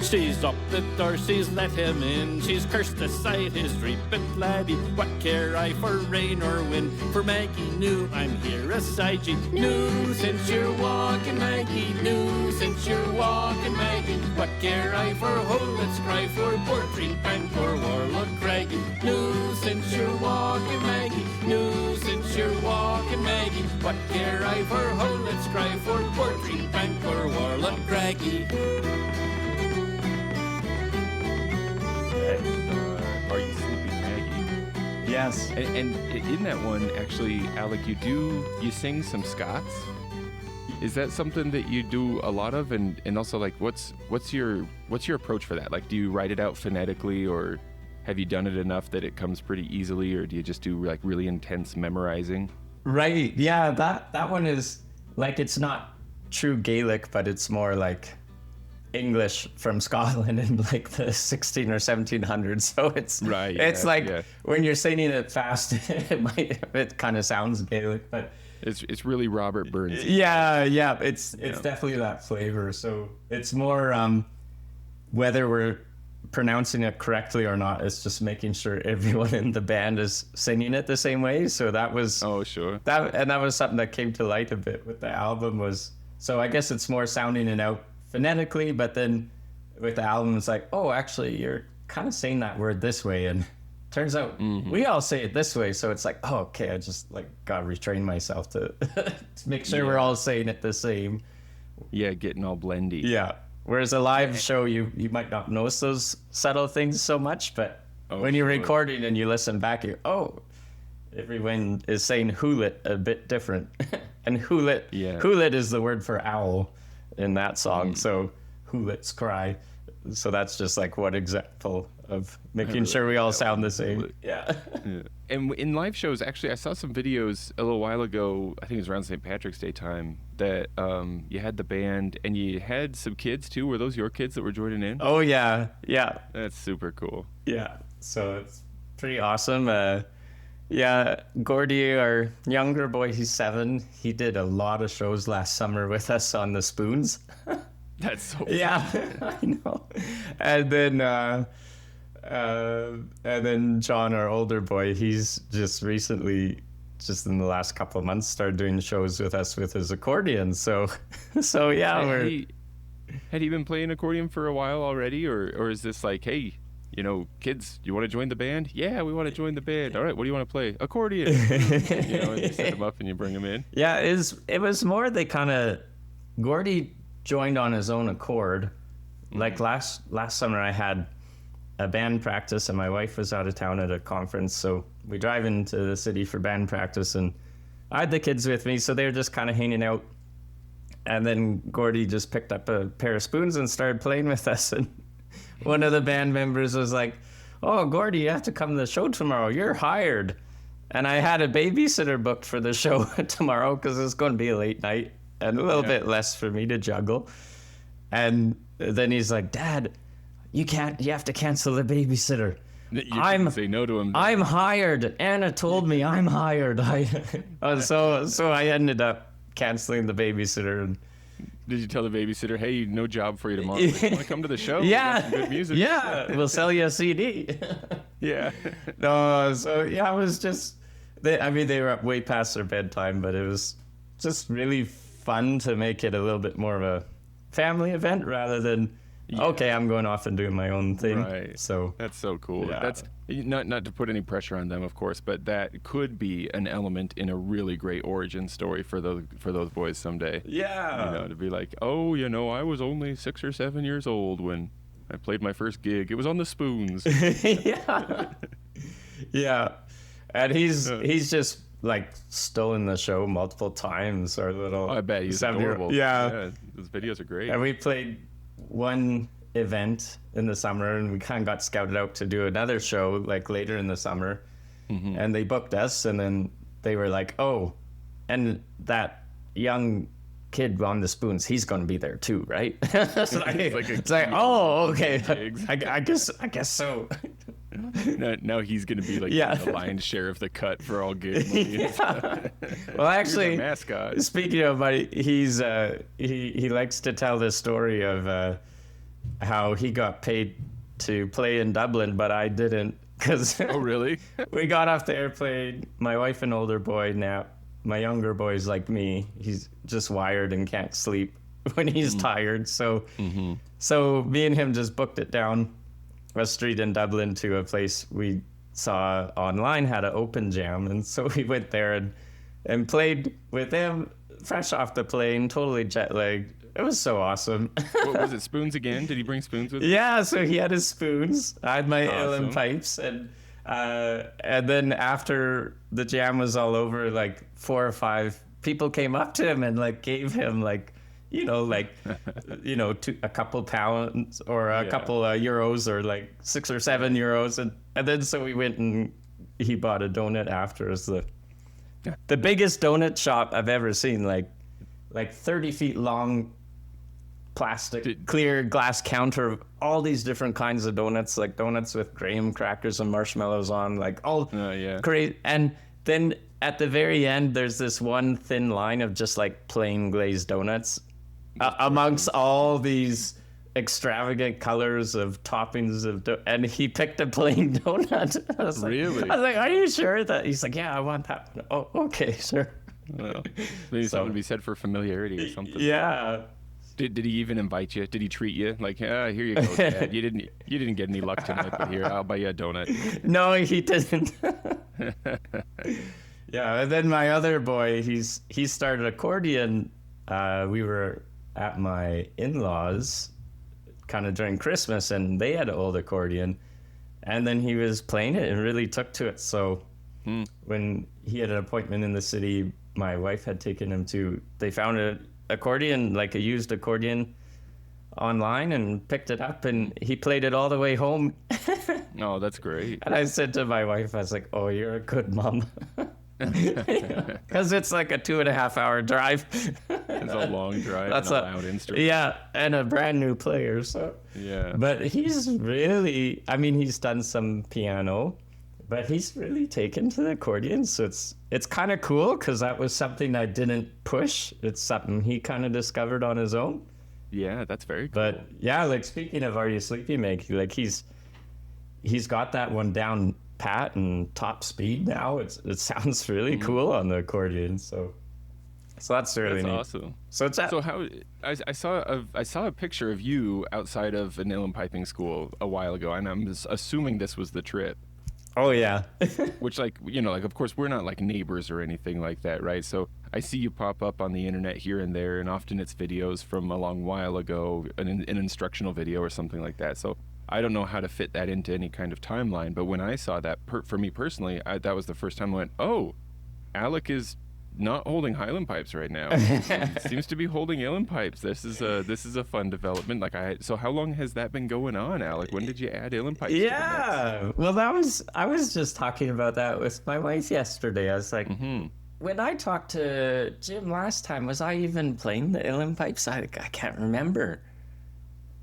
She's up the door, she's let him in. She's cursed aside his reaping laddie. What care I for rain or wind? For Maggie knew I'm here aside ye. New since you're walking, Maggie. New since you're walking, Maggie. What care I for Hollets cry for Portree Bank or Warlock Craggy? New since you're walking, Maggie. New since you're walking, Maggie. What care I for Hollets cry for Portree Bank or Warlock Craggy? Are You Sleeping, Maggie? Yes. And in that one, actually, Alec, you sing some Scots. Is that something that you do a lot of? And also, like, what's your approach for that? Like, do you write it out phonetically, or have you done it enough that it comes pretty easily, or do you just do like really intense memorizing? Right. Yeah. That one is like, it's not true Gaelic, but it's more like English from Scotland in like the 16 or 1700s. So it's right. It's when you're singing it fast, it kind of sounds Gaelic, but it's really Robert Burns. Yeah. It's definitely that flavor. So it's more whether we're pronouncing it correctly or not. It's just making sure everyone in the band is singing it the same way. So that was that was something that came to light a bit with the album. Was so I guess it's more sounding it out phonetically, but then with the album it's like, oh, actually you're kind of saying that word this way, and turns out we all say it this way. So it's like, oh, okay, I just like gotta retrain myself to make sure we're all saying it the same. Yeah, getting all blendy. Yeah. Whereas a live show, you might not notice those subtle things so much, but when you're recording and you listen back, everyone is saying hoolet a bit different. And hoolet is the word for owl in that song. So hoolets cry. So that's just like one example of making sure we all sound the same. Yeah. And in live shows, actually, I saw some videos a little while ago, I think it was around St. Patrick's Day time, that you had the band and you had some kids too. Were those your kids that were joining in? Oh, yeah. Yeah. That's super cool. Yeah. So it's pretty awesome. Gordy, our younger boy, he's 7. He did a lot of shows last summer with us on the spoons. That's so funny. Yeah, I know. And then John, our older boy, he's just recently, just in the last couple of months, started doing shows with us with his accordion. So yeah, had he been playing accordion for a while already, or is this like, hey, kids, you want to join the band? Yeah, we want to join the band. All right, what do you want to play? Accordion. And you set them up and you bring them in. Yeah, it was more they kind of, Gordy joined on his own accord. Like last summer I had a band practice and my wife was out of town at a conference, so we drive into the city for band practice and I had the kids with me, so they were just kind of hanging out, and then Gordy just picked up a pair of spoons and started playing with us, and one of the band members was like, oh, Gordy, you have to come to the show tomorrow, you're hired. And I had a babysitter booked for the show tomorrow because it's going to be a late night and a little bit less for me to juggle. And then he's like, Dad, you have to cancel the babysitter. You say no to him. I'm hired. Anna told me I'm hired. So I ended up canceling the babysitter. And did you tell the babysitter, hey, no job for you tomorrow? Like, want to come to the show? Yeah. Some good music. Yeah. We'll sell you a CD. Yeah. No, so yeah, it was just, they were up way past their bedtime, but it was just really fun to make it a little bit more of a family event rather than, okay, I'm going off and doing my own thing. Right. So that's so cool. Yeah. That's not to put any pressure on them, of course, but that could be an element in a really great origin story for those boys someday. Yeah. To be like, oh, I was only 6 or 7 years old when I played my first gig. It was on the spoons. Yeah. Yeah. And he's just like stolen the show multiple times. Our little I bet he's adorable. Yeah. Those videos are great. And we played one event in the summer and we kind of got scouted out to do another show like later in the summer. Mm-hmm. And they booked us, and then they were like, oh, and that young kid on the spoons, he's going to be there too, right? It's like, oh, okay. I guess so. Now he's going to be like the lion's share of the cut for all good money. Well, actually, mascot. Speaking of money, he likes to tell this story of how he got paid to play in Dublin, but I didn't. Cause Oh, really? we got off the airplane. My wife and older boy nap. My younger boy's like me. He's just wired and can't sleep when he's tired. So, so me and him just booked it down a street in Dublin to a place we saw online had an open jam, and so we went there and played with him. Fresh off the plane, totally jet lagged. It was so awesome. What was it? Spoons again? Did he bring spoons with him? Yeah, so he had his spoons. I had my Awesome. uilleann pipes, and then after the jam was all over, like 4 or 5 people came up to him and like gave him like, a couple pounds or a couple euros or like 6 or 7 euros, and then so we went and he bought a donut after us. The biggest donut shop I've ever seen, like 30 feet long, plastic clear glass counter, all these different kinds of donuts, like donuts with graham crackers and marshmallows on, like all great. And then at the very end, there's this one thin line of just like plain glazed donuts amongst all these extravagant colors of toppings and he picked a plain donut. I was like, are you sure that? He's like, yeah, I want that one. Oh, okay, sure. Well, maybe something to be said for familiarity or something. Yeah. Did he even invite you? Did he treat you? Like, here you go, Dad. You didn't get any luck tonight, but here, I'll buy you a donut. No, he didn't. Yeah, and then my other boy, he started accordion. We were at my in-laws kind of during Christmas, and they had an old accordion, and then he was playing it and really took to it. So when he had an appointment in the city, my wife had taken him to, they found an accordion, like a used accordion online, and picked it up, and he played it all the way home. Oh, that's great. And I said to my wife, I was like, oh, you're a good mom. Because it's like a 2.5 hour drive. It's a long drive. That's and a loud instrument. Yeah, and a brand new player. So Yeah. but he's really, I mean, he's done some piano, but he's really taken to the accordion. So it's kind of cool because that was something I didn't push. It's something he kind of discovered on his own. Yeah, that's very cool. But yeah, like speaking of Are You Sleepy, Meg, like he's got that one down pat and top speed now. It sounds really cool on the accordion. So that's really neat. Awesome. So it's So how I saw a picture of you outside of an uilleann piping school a while ago, and I'm just assuming this was the trip. Oh yeah. Which, like, of course we're not like neighbors or anything like that, right? So I see you pop up on the internet here and there, and often it's videos from a long while ago, an instructional video or something like that. So I don't know how to fit that into any kind of timeline, but when I saw that, for me personally, that was the first time I went, oh, Alec is not holding highland pipes right now. Seems to be holding uilleann pipes. This is a fun development. So how long has that been going on, Alec? When did you add uilleann pipes? Yeah. Well, I was just talking about that with my wife yesterday. I was like, when I talked to Jim last time, was I even playing the uilleann pipes? I can't remember.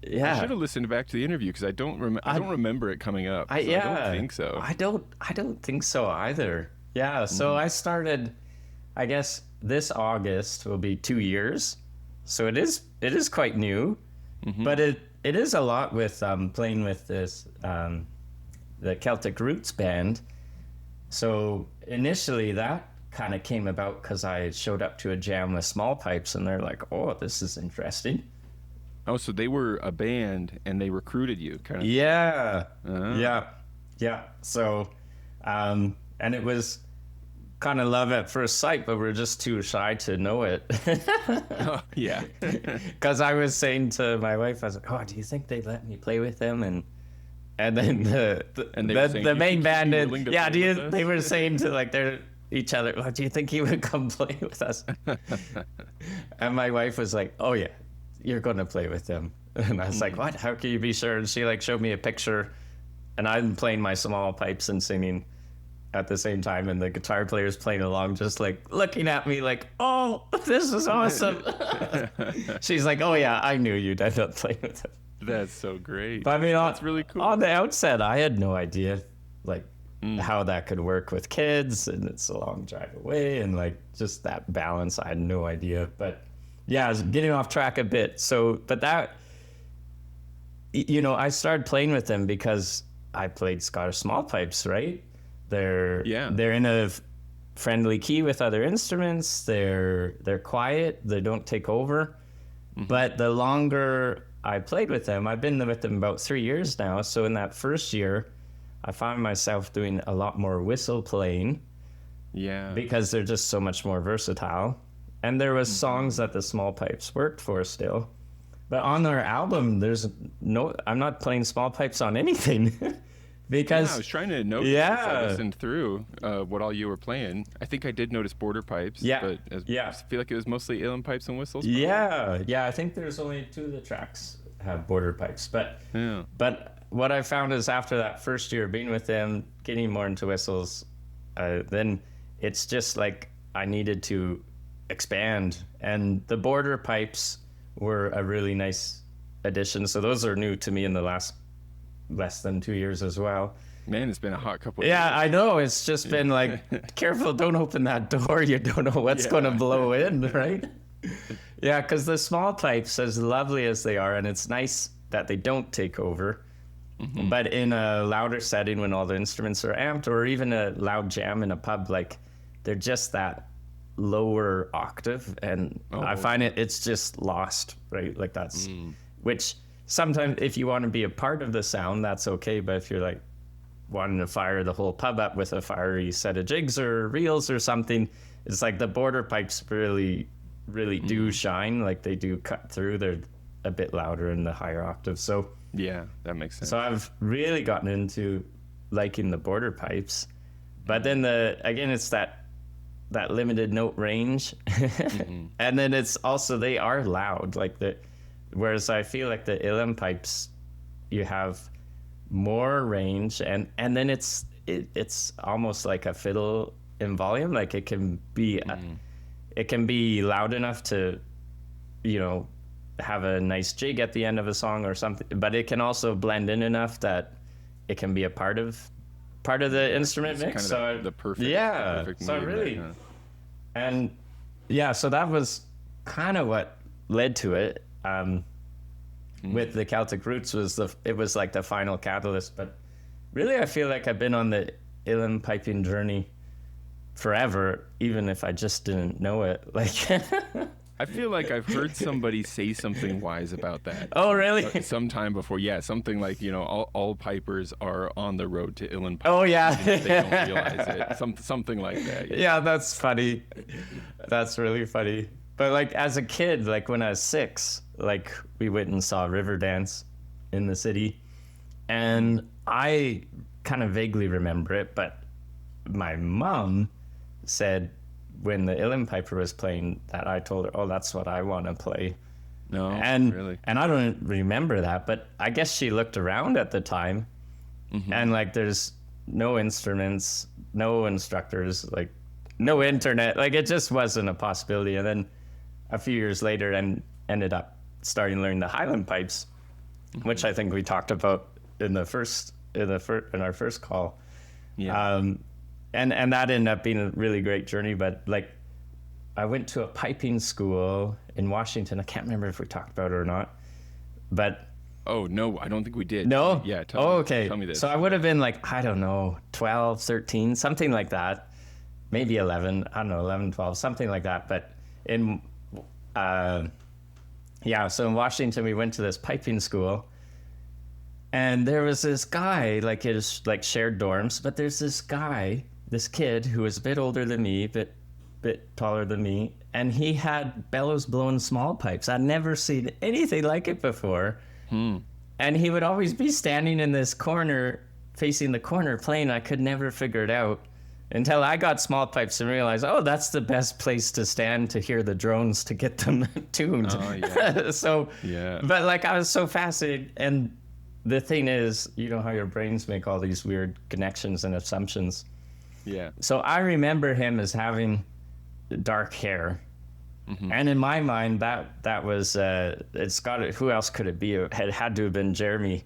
Yeah. I should have listened back to the interview because I don't remember it coming up. So I don't think so. I don't think so either. Yeah. So I started, I guess this August will be 2 years. So it is quite new, but it is a lot with playing with this the Celtic Routes band. So initially that kind of came about because I showed up to a jam with smallpipes, and they're like, "Oh, this is interesting." Oh, so they were a band and they recruited you, kind of. Yeah. Yeah. So, and it was kind of love at first sight, but we're just too shy to know it. Oh, yeah. Because I was saying to my wife, I was like, "Oh, do you think they'd let me play with them?" And then the main band did. Yeah, they were saying to like each other, "Oh, do you think he would come play with us?" And my wife was like, "Oh yeah, you're going to play with them." And I was like, "What? How can you be sure?" And she like showed me a picture, and I'm playing my small pipes and singing at the same time, and the guitar player's playing along, just like looking at me like, "Oh, this is awesome." She's like, "Oh yeah, I knew you'd end up playing with them." That's so great. But I mean, that's really cool. On the outset, I had no idea like how that could work with kids, and it's a long drive away, and like just that balance, I had no idea. But yeah, I was getting off track a bit. So, but I started playing with them because I played Scottish small pipes, right? They're in a friendly key with other instruments. They're quiet. They don't take over. But the longer I played with them, I've been with them about 3 years now. So in that first year, I found myself doing a lot more whistle playing. Yeah. Because they're just so much more versatile. And there was songs that the small pipes worked for still. But on their album, I'm not playing small pipes on anything. Because I was trying to notice as I listened through what all you were playing. I think I did notice border pipes. But I feel like it was mostly uilleann pipes and whistles. Probably. Yeah. I think there's only 2 of the tracks have border pipes. But what I found is after that first year being with them, getting more into whistles, then it's just like I needed to expand. And the border pipes were a really nice addition. So those are new to me in the last less than 2 years as well. Man, it's been a hot couple of years. Yeah, I know. It's just been like, careful, don't open that door. You don't know what's going to blow in, right? Yeah, because the small pipes, as lovely as they are, and it's nice that they don't take over, but in a louder setting when all the instruments are amped, or even a loud jam in a pub, like they're just that lower octave, and I find it's just lost, right? Like that's, which sometimes if you want to be a part of the sound, that's okay, but if you're like wanting to fire the whole pub up with a fiery set of jigs or reels or something, it's like the border pipes really do shine, like they do cut through. They're a bit louder in the higher octave. So yeah, that makes sense. So I've really gotten into liking the border pipes, but then it's that limited note range, and then it's also they are loud, like whereas I feel like the uilleann pipes, you have more range, and then it's almost like a fiddle in volume, like it can be it can be loud enough to have a nice jig at the end of a song or something, but it can also blend in enough that it can be a part of the instrument mix. Kind of the perfect so really there, huh? And so that was kind of what led to it. With the Celtic Routes it was like the final catalyst, but really I feel like I've been on the uilleann piping journey forever, even if I just didn't know it. Like I feel like I've heard somebody say something wise about that. Oh, really? Sometime before, something like all pipers are on the road to uilleann piping. Oh yeah, they don't realize it. Something like that. Yeah, that's funny. That's really funny. But like as a kid, like when I was 6, like we went and saw Riverdance in the city, and I kind of vaguely remember it, but my mom said when the uilleann piper was playing that, I told her, "Oh, that's what I want to play." No, and really? And I don't remember that, but I guess she looked around at the time, and like there's no instruments, no instructors, like no internet, like it just wasn't a possibility. And then a few years later, and ended up starting to learn the highland pipes, which I think we talked about in our first call. Yeah. And that ended up being a really great journey. But like, I went to a piping school in Washington. I can't remember if we talked about it or not, but. Oh, no, I don't think we did. No? Yeah. Okay. Tell me this. So I would have been like, I don't know, 12, 13, something like that. Maybe 11, I don't know, 11, 12, something like that. But so in Washington, we went to this piping school, and there was this guy, like it was like shared dorms, but there's this kid who was a bit older than me, bit taller than me, and he had bellows blown small pipes. I'd never seen anything like it before. And he would always be standing in this corner, facing the corner playing. I could never figure it out until I got small pipes and realized, oh, that's the best place to stand to hear the drones to get them tuned. Oh, yeah. But like I was so fascinated. And the thing is, you know how your brains make all these weird connections and assumptions. Yeah. So I remember him as having dark hair. And in my mind, that was who else could it be? It had to have been Jeremy.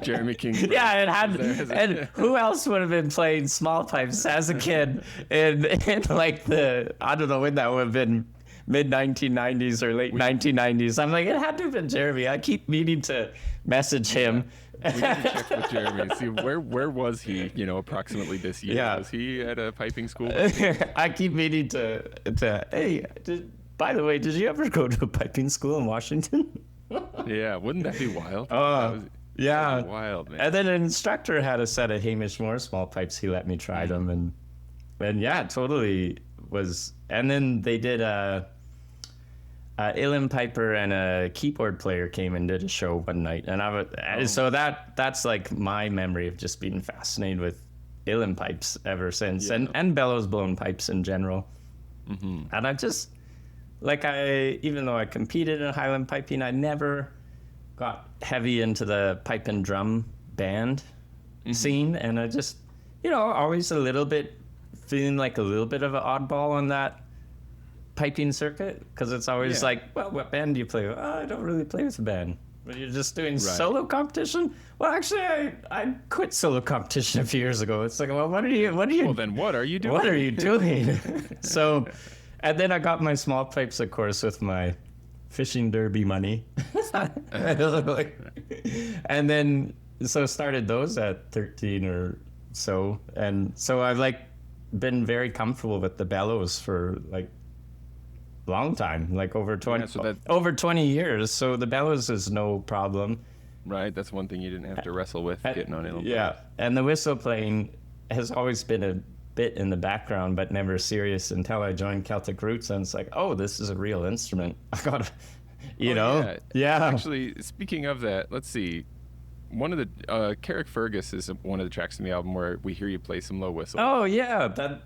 Jeremy King. Yeah, it had. And who else would have been playing small pipes as a kid in like I don't know when that would have been, mid 1990s or late 1990s. I'm like, it had to have been Jeremy. I keep meaning to message him. We need to check with Jeremy. See where was he? Approximately this year. Yeah. Was he at a piping school? I keep meaning to hey, by the way, did you ever go to a piping school in Washington? Yeah, wouldn't that be wild? Yeah. That'd be wild, man. And then an instructor had a set of Hamish Moore small pipes. He let me try them, and yeah, totally was. And then they did a uilleann piper and a keyboard player came and did a show one night, and so that's like my memory of just being fascinated with uilleann pipes ever since, and bellows blown pipes in general. Mm-hmm. And I just even though I competed in highland piping, I never got heavy into the pipe and drum band scene, and I just always a little bit feeling like a little bit of an oddball on that piping circuit, because it's always like, well, what band do you play with? Oh, I don't really play with a band. But you're just doing solo competition? Well, actually, I quit solo competition a few years ago. It's like, well, what are you? Well, then what are you doing? What are you doing? So, and then I got my small pipes, of course, with my fishing derby money. And then, so started those at 13 or so. And so I've been very comfortable with the bellows for long time, over 20 years. So the bellows is no problem. Right, that's one thing you didn't have to wrestle with getting on it. Yeah, and the whistle playing has always been a bit in the background, but never serious until I joined Celtic Routes, and it's like, oh, this is a real instrument. I gotta, Yeah. Actually, speaking of that, let's see. One of the Carrick Fergus is one of the tracks in the album where we hear you play some low whistle. Oh yeah, the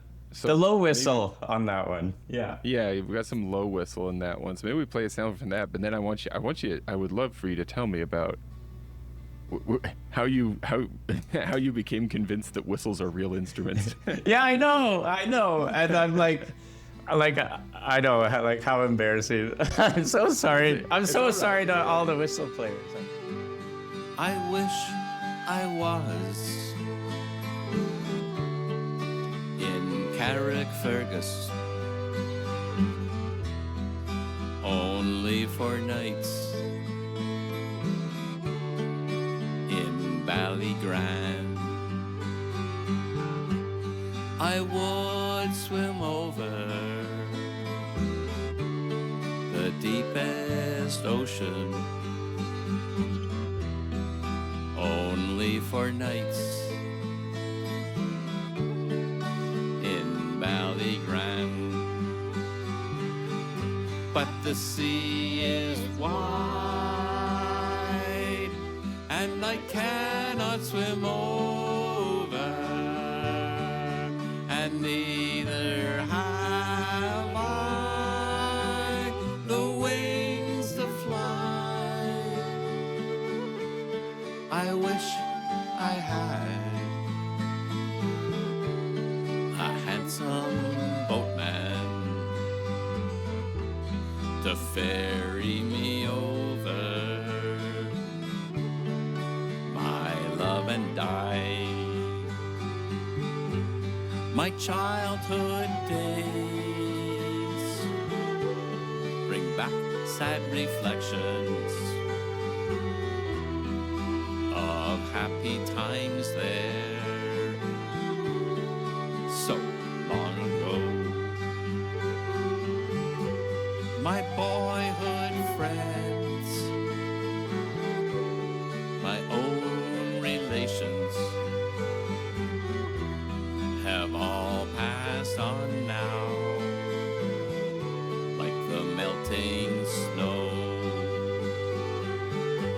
low whistle on that one. Yeah. Yeah, we got some low whistle in that one. So maybe we play a sound from that. But then I would love for you to tell me about how you became convinced that whistles are real instruments. Yeah, I know, and I'm like, I know, how embarrassing. I'm so sorry. I'm so sorry to all the whistle players. I wish I was in Carrick Fergus, only for nights in Ballygrand. I would swim over the deepest ocean, only for nights in Ballygrand. But the sea is wide, and I cannot swim over, and neither have I the wings to fly. I wish I had a handsome boatman to ferry me over, my love and I. My childhood days bring back sad reflections of happy times there, so long ago. My boyhood friends, my own relations, have all passed on now, like the melting snow.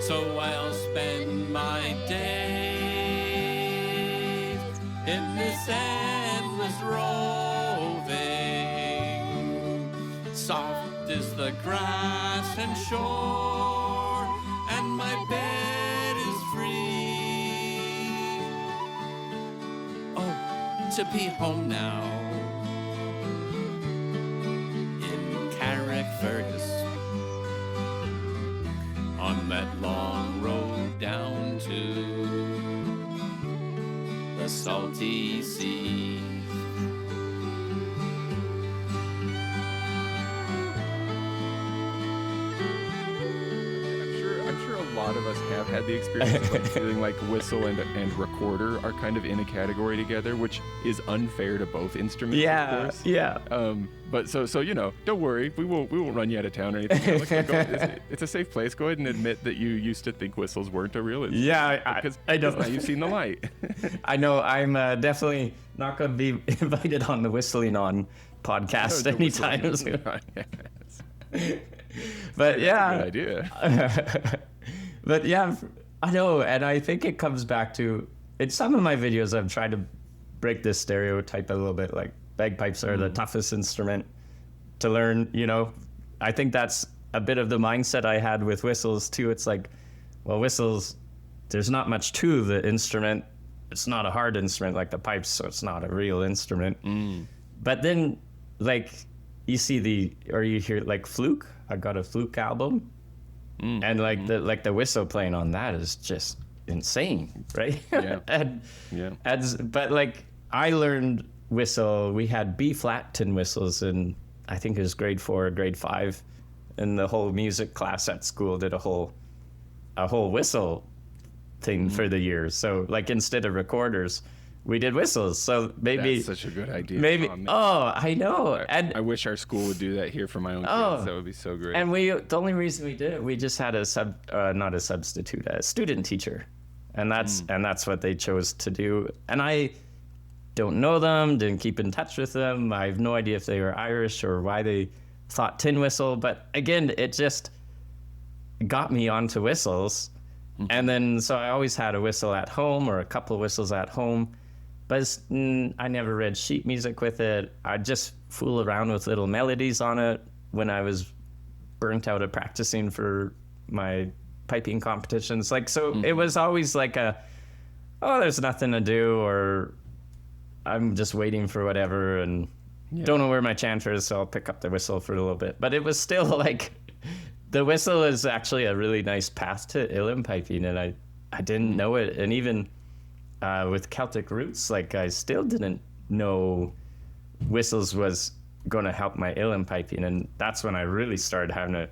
So I'll spend my days in this endless roving. Soft is the grass and shore, and my bed is free. Oh, to be home now in Carrick Fergus, on that long road down to the salty sea. lot of us have had the experience of like feeling like whistle and recorder are kind of in a category together, which is unfair to both instruments, of course. Yeah. But so don't worry, we won't run you out of town or anything. It's a safe place. Go ahead and admit that you used to think whistles weren't a real instrument. Yeah, I know. Now you've seen the light. I know. I'm definitely not going to be invited on the Whistling On podcast anytime soon. Yes. But yeah, Good idea. but yeah, I know, and I think it comes back to in some of my videos I've tried to break this stereotype a little bit, like bagpipes are the toughest instrument to learn. I think that's a bit of the mindset I had with whistles too. It's like, well, whistles, there's not much to the instrument. It's not a hard instrument like the pipes, so it's not a real instrument. But then, like, you hear like fluke. I got a fluke album, and like the whistle playing on that is just insane, right? Yeah. But like I learned whistle. We had B flat tin whistles in I think it was grade 4 or grade 5, and the whole music class at school did a whole whistle thing for the year. So like instead of recorders, we did whistles. So maybe that's such a good idea. Maybe I know. And I wish our school would do that here for my own kids. That would be so great. And the only reason we did it, we just had a student teacher, and that's what they chose to do. And I don't know them, didn't keep in touch with them. I have no idea if they were Irish or why they thought tin whistle. But again, it just got me onto whistles. And then so I always had a whistle at home or a couple of whistles at home. But I never read sheet music with it. I'd just fool around with little melodies on it when I was burnt out of practicing for my piping competitions. Like, so it was always like there's nothing to do, or I'm just waiting for whatever and don't know where my chanter is, so I'll pick up the whistle for a little bit. But it was still like, the whistle is actually a really nice path to uilleann piping, and I didn't know it. And even with Celtic Routes, like I still didn't know whistles was going to help my uilleann piping, and that's when I really started having to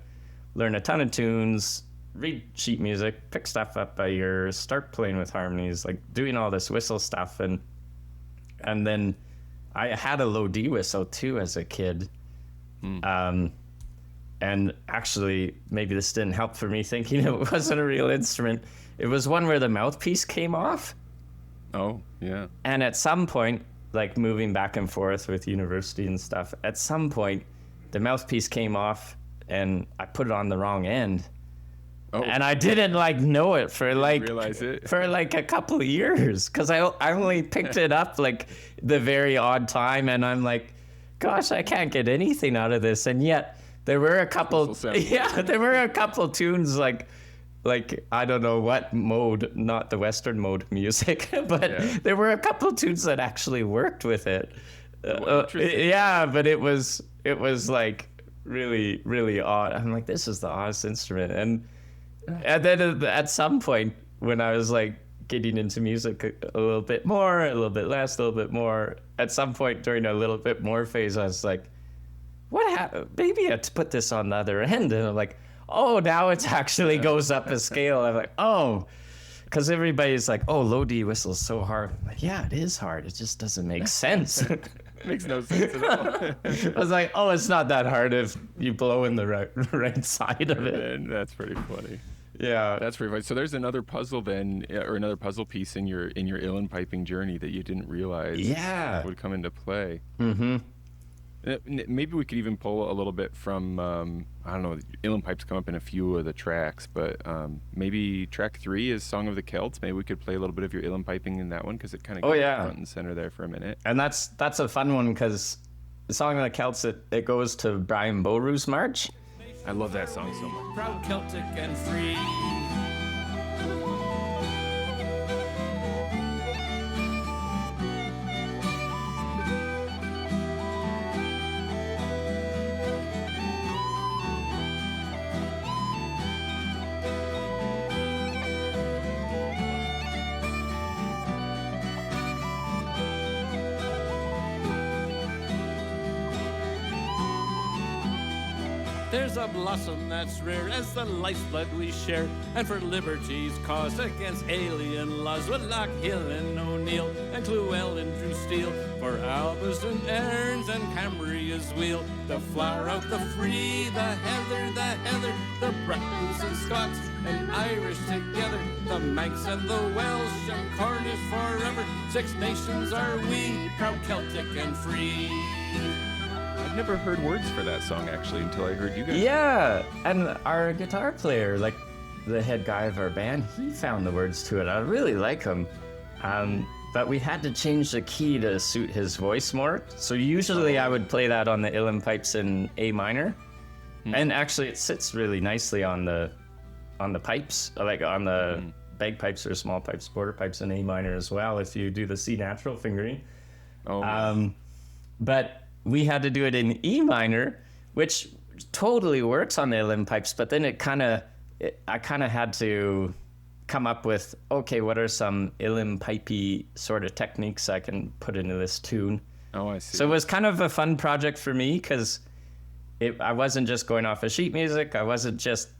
learn a ton of tunes, read sheet music, pick stuff up by ear, start playing with harmonies, like doing all this whistle stuff. And then I had a low D whistle too as a kid. And actually, maybe this didn't help for me thinking it wasn't a real instrument. It was one where the mouthpiece came off. Oh, yeah. And at some point, like moving back and forth with university and stuff, at some point, the mouthpiece came off and I put it on the wrong end. Oh. And I didn't know it for realize it for a couple of years, because I only picked it up the very odd time, and I'm like, gosh, I can't get anything out of this. And yet there were a couple tunes like I don't know what mode, not the Western mode music, but there were a couple tunes that actually worked with it. But it was like really, really odd. I'm like, this is the oddest instrument. And then at some point when I was like getting into music a little bit more, a little bit less, a little bit more, at some point during a little bit more phase, I was like, what happened? Maybe I had to put this on the other end. And I'm like, oh, now it actually goes up a scale. I'm like, oh, because everybody's like, oh, low D whistle is so hard. I'm like, yeah, it is hard. It just doesn't make sense. Makes no sense at all. I was like, oh, it's not that hard if you blow in the right side of it. And that's pretty funny. Yeah, that's pretty funny. So there's another puzzle then, or another puzzle piece in your uilleann piping journey that you didn't realize would come into play. Mm-hmm. Maybe we could even pull a little bit from I don't know. Uilleann pipes come up in a few of the tracks, but maybe track 3 is "Song of the Celts." Maybe we could play a little bit of your uilleann piping in that one, because it kind of goes front and center there for a minute. And that's a fun one, because the "Song of the Celts" it goes to Brian Boru's march. I love that song so much. Proud Celtic and free. There's a blossom that's rare as the lifeblood we share, and for liberty's cause against alien laws, with Loch Hill and O'Neill and Llewellyn drew steel for Albus and Aarons and Cambria's wheel. The flower of the free, the heather, the Bretons and Scots and Irish together, the Manx and the Welsh and Cornish forever. 6 nations are we, proud Celtic and free. I've never heard words for that song actually until I heard you guys. Yeah, and our guitar player, like the head guy of our band, he found the words to it. I really like him. But we had to change the key to suit his voice more. So usually I would play that on the uilleann pipes in A minor. And actually it sits really nicely on the pipes, like on the bagpipes or small pipes, border pipes in A minor as well, if you do the C natural fingering. But we had to do it in E minor, which totally works on the uilleann pipes, but then I kind of had to come up with, okay, what are some uilleann pipey sort of techniques I can put into this tune? Oh, I see. So it was kind of a fun project for me because I wasn't just going off of sheet music. I wasn't just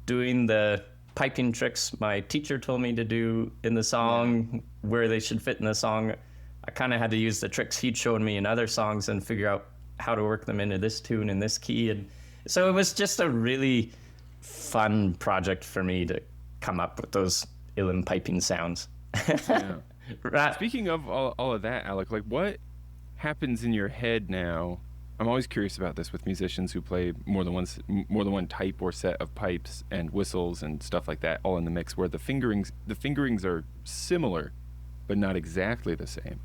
doing the piping tricks my teacher told me to do in the song, where they should fit in the song. I kind of had to use the tricks he'd shown me in other songs and figure out how to work them into this tune and this key. And so it was just a really fun project for me to come up with those uilleann piping sounds. Yeah. Right. Speaking of all of that, Alec, like what happens in your head now? I'm always curious about this with musicians who play more than one type or set of pipes and whistles and stuff like that, all in the mix, where the fingerings are similar, but not exactly the same.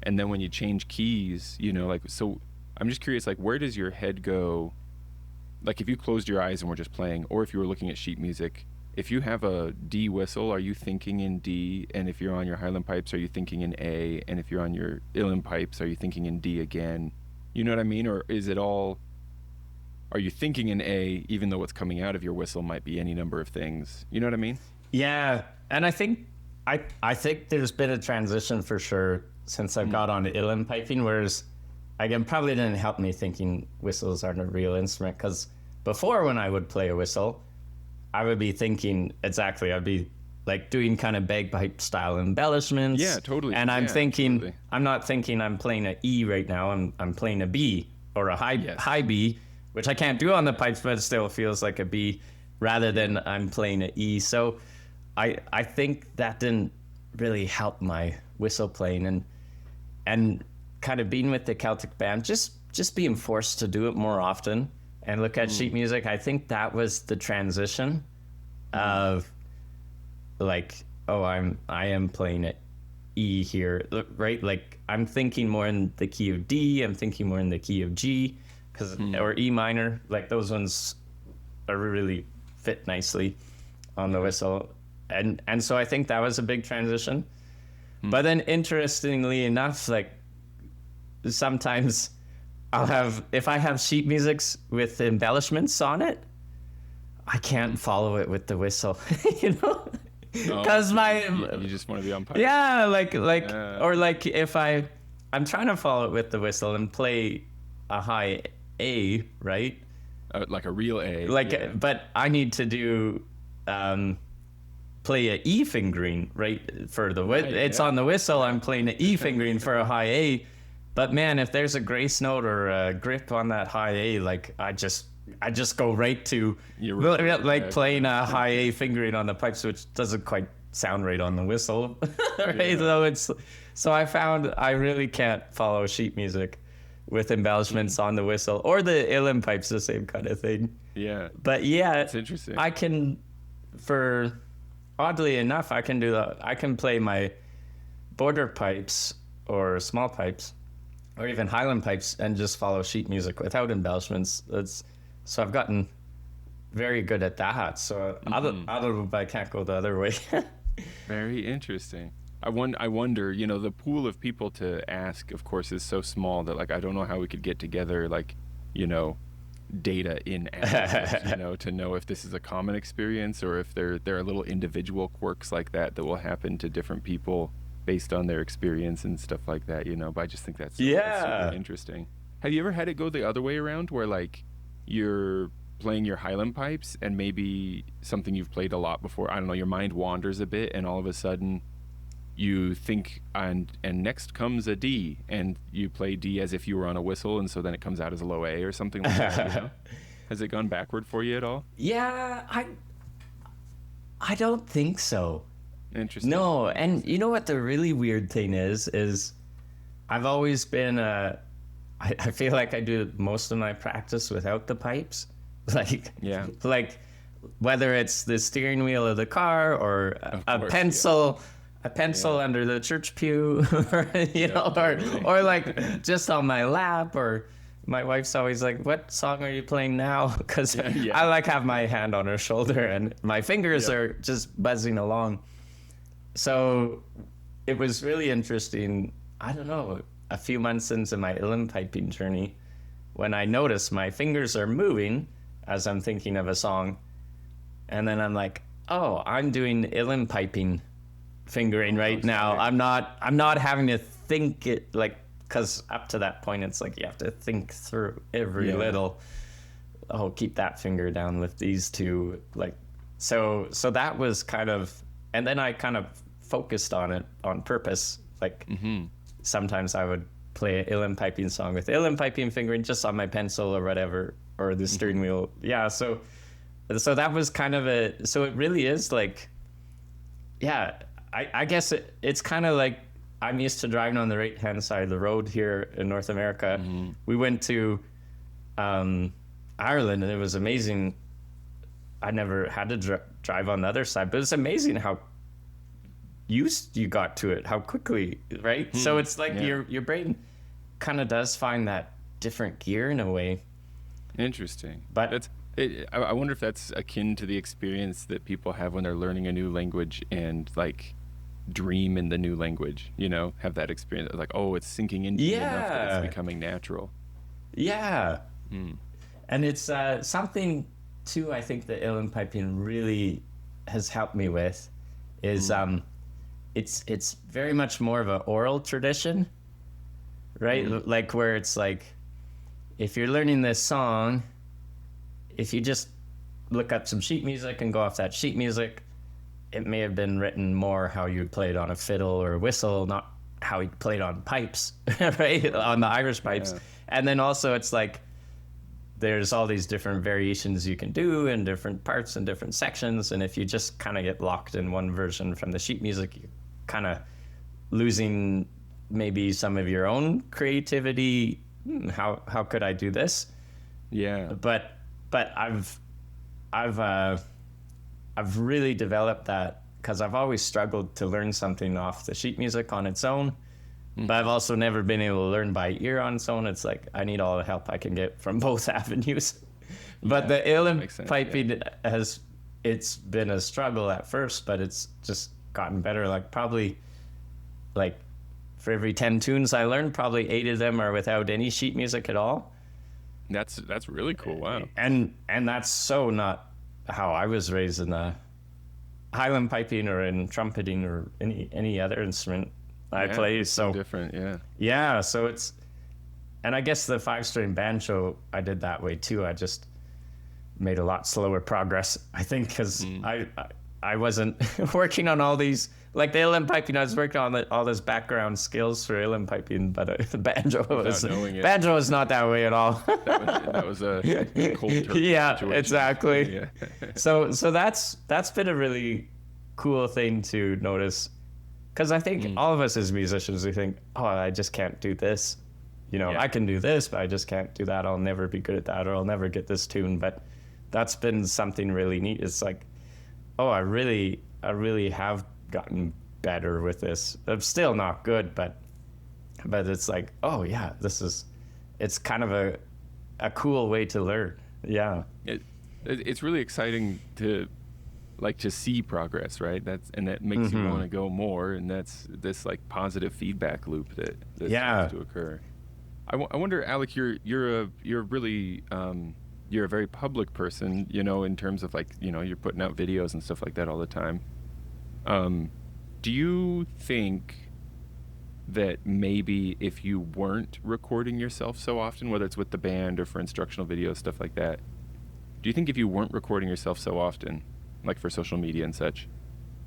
And then when you change keys, like, so I'm just curious, like, where does your head go? Like, if you closed your eyes and were just playing, or if you were looking at sheet music, if you have a D whistle, are you thinking in D? And if you're on your highland pipes, are you thinking in A? And if you're on your uilleann pipes, are you thinking in D again? You know what I mean? Or is it all, are you thinking in A, even though what's coming out of your whistle might be any number of things? You know what I mean? Yeah, and I think there's been a transition for sure since I've got on to uilleann piping, whereas again, probably didn't help me thinking whistles aren't a real instrument, because before, when I would play a whistle, I would be thinking I'd be like doing kind of bagpipe style embellishments. Yeah, totally. And I'm thinking, totally. I'm not thinking I'm playing an E right now. I'm playing a B or a high B, which I can't do on the pipes, but it still feels like a B, rather than I'm playing an E. So I think that didn't really help my whistle playing, and kind of being with the Celtic band, just being forced to do it more often and look at sheet music. I think that was the transition of like, oh, I am playing at E here, right? Like I'm thinking more in the key of D, I'm thinking more in the key of G, or E minor. Like those ones are really fit nicely on the whistle. And so I think that was a big transition. But then interestingly enough, like sometimes if I have sheet musics with embellishments on it, I can't follow it with the whistle, because you just want to be on pipe. Yeah, or like if I'm trying to follow it with the whistle and play a high A, right? Like a real A. But I need to do play a E fingering, right? For the it's on the whistle. I'm playing an E fingering for a high A. But man, if there's a grace note or a grip on that high A, like I just go right to playing a high A fingering on the pipes, which doesn't quite sound right on the whistle, right? Yeah. So I found I really can't follow sheet music with embellishments on the whistle, or the uilleann pipes, the same kind of thing. Yeah. But yeah, it's interesting. I can, oddly enough, I can do that. I can play my border pipes or small pipes, or even highland pipes, and just follow sheet music without embellishments. So I've gotten very good at that. So I can't go the other way. Very interesting. I wonder, the pool of people to ask, of course, is so small that, like, I don't know how we could get together, like, data in averages, to know if this is a common experience or if there are little individual quirks like that will happen to different people based on their experience and stuff like that, But I just think that's super interesting. Have you ever had it go the other way around, where, like, you're playing your highland pipes and maybe something you've played a lot before, I don't know, your mind wanders a bit and all of a sudden you think and next comes a D and you play D as if you were on a whistle, and so then it comes out as a low A or something like that, you know? Has it gone backward for you at all? Yeah, I don't think so. Interesting. No, and you know what the really weird thing is I've always been I feel like I do most of my practice without the pipes. Like whether it's the steering wheel of the car or a pencil under the church pew, or, you know, or like just on my lap, or my wife's always like, what song are you playing now? Because I like have my hand on her shoulder and my fingers are just buzzing along. So it was really interesting, I don't know, a few months into my uilleann piping journey, when I noticed my fingers are moving as I'm thinking of a song. And then I'm like, oh, I'm doing uilleann piping fingering right now. I'm not having to think it, like, because up to that point it's like you have to think through every little, oh, keep that finger down with these two, like, so that was kind of, and then I kind of focused on it on purpose. Like sometimes I would play an uilleann piping song with uilleann piping fingering just on my pencil or whatever, or the steering wheel. Yeah, so that was kind of so it really is like, yeah, I guess it's kind of like, I'm used to driving on the right-hand side of the road here in North America. We went to Ireland, and it was amazing. I never had to drive on the other side, but it's amazing how used you got to it, how quickly, right? So it's like your brain kind of does find that different gear in a way. Interesting. But I wonder if that's akin to the experience that people have when they're learning a new language and like dream in the new language, you know, have that experience like, oh, it's sinking into you enough that it's becoming natural. And it's something too, I think that uilleann piping really has helped me with is it's very much more of an oral tradition, right? Like where it's like, if you're learning this song, if you just look up some sheet music and go off that sheet music, it may have been written more how you'd play it on a fiddle or a whistle, not how you played on pipes, right? On the Irish pipes. And then also it's like, there's all these different variations you can do in different parts and different sections. And if you just kind of get locked in one version from the sheet music, you're kind of losing maybe some of your own creativity. How could I do this? Yeah. But I've really developed that because I've always struggled to learn something off the sheet music on its own. But I've also never been able to learn by ear on its own. It's like I need all the help I can get from both avenues. But the uilleann piping it's been a struggle at first, but it's just gotten better. Like probably like for every 10 tunes I learned, probably 8 of them are without any sheet music at all. That's really cool. Wow. And that's so not how I was raised in the highland piping or in trumpeting or any other instrument I play. So different. Yeah. So it's, and I guess the 5-string banjo, I did that way too. I just made a lot slower progress, I think, because I wasn't working on all these, like the uilleann piping, I was working on all this background skills for uilleann piping, but the banjo was not that way at all. that was a cold turkey situation. Exactly. Yeah. So that's been a really cool thing to notice, because I think all of us as musicians, we think, oh, I just can't do this. You know, I can do this, but I just can't do that. I'll never be good at that, or I'll never get this tune. But that's been something really neat. It's like, oh, I really have gotten better with this. I'm still not good, but it's like, oh yeah, it's kind of a cool way to learn. Yeah. It's really exciting to see progress, right? That makes you want to go more, and that's this like positive feedback loop that seems to occur. I wonder, Alec, you're really you're a very public person, you know, in terms of like, you know, you're putting out videos and stuff like that all the time. Do you think that maybe if you weren't recording yourself so often, whether it's with the band or for instructional videos, stuff like that, do you think if you weren't recording yourself so often, like for social media and such,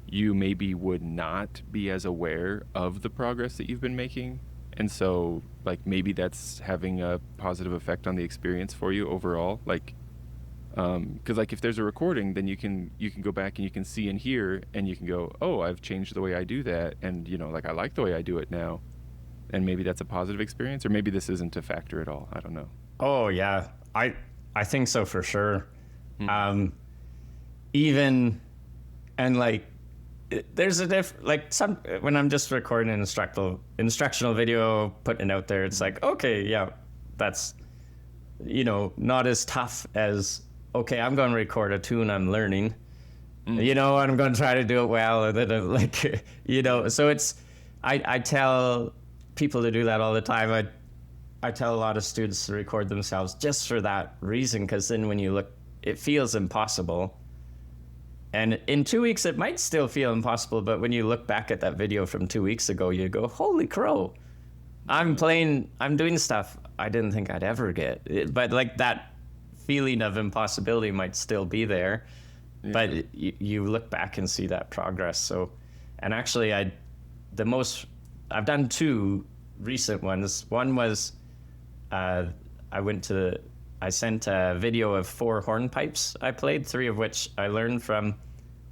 you maybe would not be as aware of the progress that you've been making? And so, like, maybe that's having a positive effect on the experience for you overall. Like, because like if there's a recording, then you can go back and you can see and hear, and you can go, oh, I've changed the way I do that, and like I like the way I do it now, and maybe that's a positive experience, or maybe this isn't a factor at all. I don't know. Oh yeah, I think so for sure. Even and like there's a like some when I'm just recording an instructional video, putting it out there, it's like, okay, yeah, that's not as tough as, okay, I'm going to record a tune I'm learning, and I'm going to try to do it well, and then like so it's I tell people to do that all the time. I tell a lot of students to record themselves just for that reason, because then when you look, it feels impossible. And in 2 weeks, it might still feel impossible, but when you look back at that video from 2 weeks ago, you go, holy crow, I'm doing stuff I didn't think I'd ever get. But like that feeling of impossibility might still be there, but you look back and see that progress. So, and actually I've done 2 recent ones. One was, I sent a video of 4 hornpipes I played, 3 of which I learned from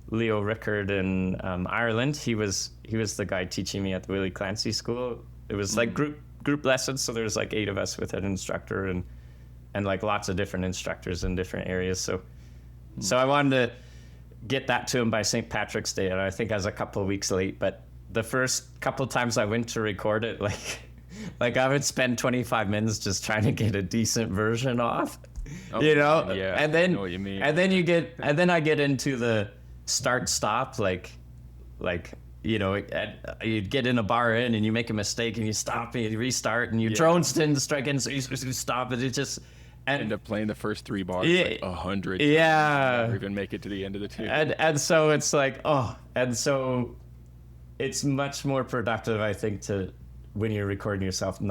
Leo Rickard in Ireland. He was the guy teaching me at the Willie Clancy School. It was like group lessons, so there's like 8 of us with an instructor and like lots of different instructors in different areas. So I wanted to get that to him by St. Patrick's Day, and I think I was a couple of weeks late, but the first couple times I went to record it, like I would spend 25 minutes just trying to get a decent version off, Yeah, and then I know what you mean. and then I get into the start stop, you get in a bar in and you make a mistake and you stop and you restart and your drones didn't strike in, so you stop and it just end up playing the first 3 bars 100 yeah, or even make it to the end of the tune. And so it's like, and so it's much more productive, I think, when you're recording yourself,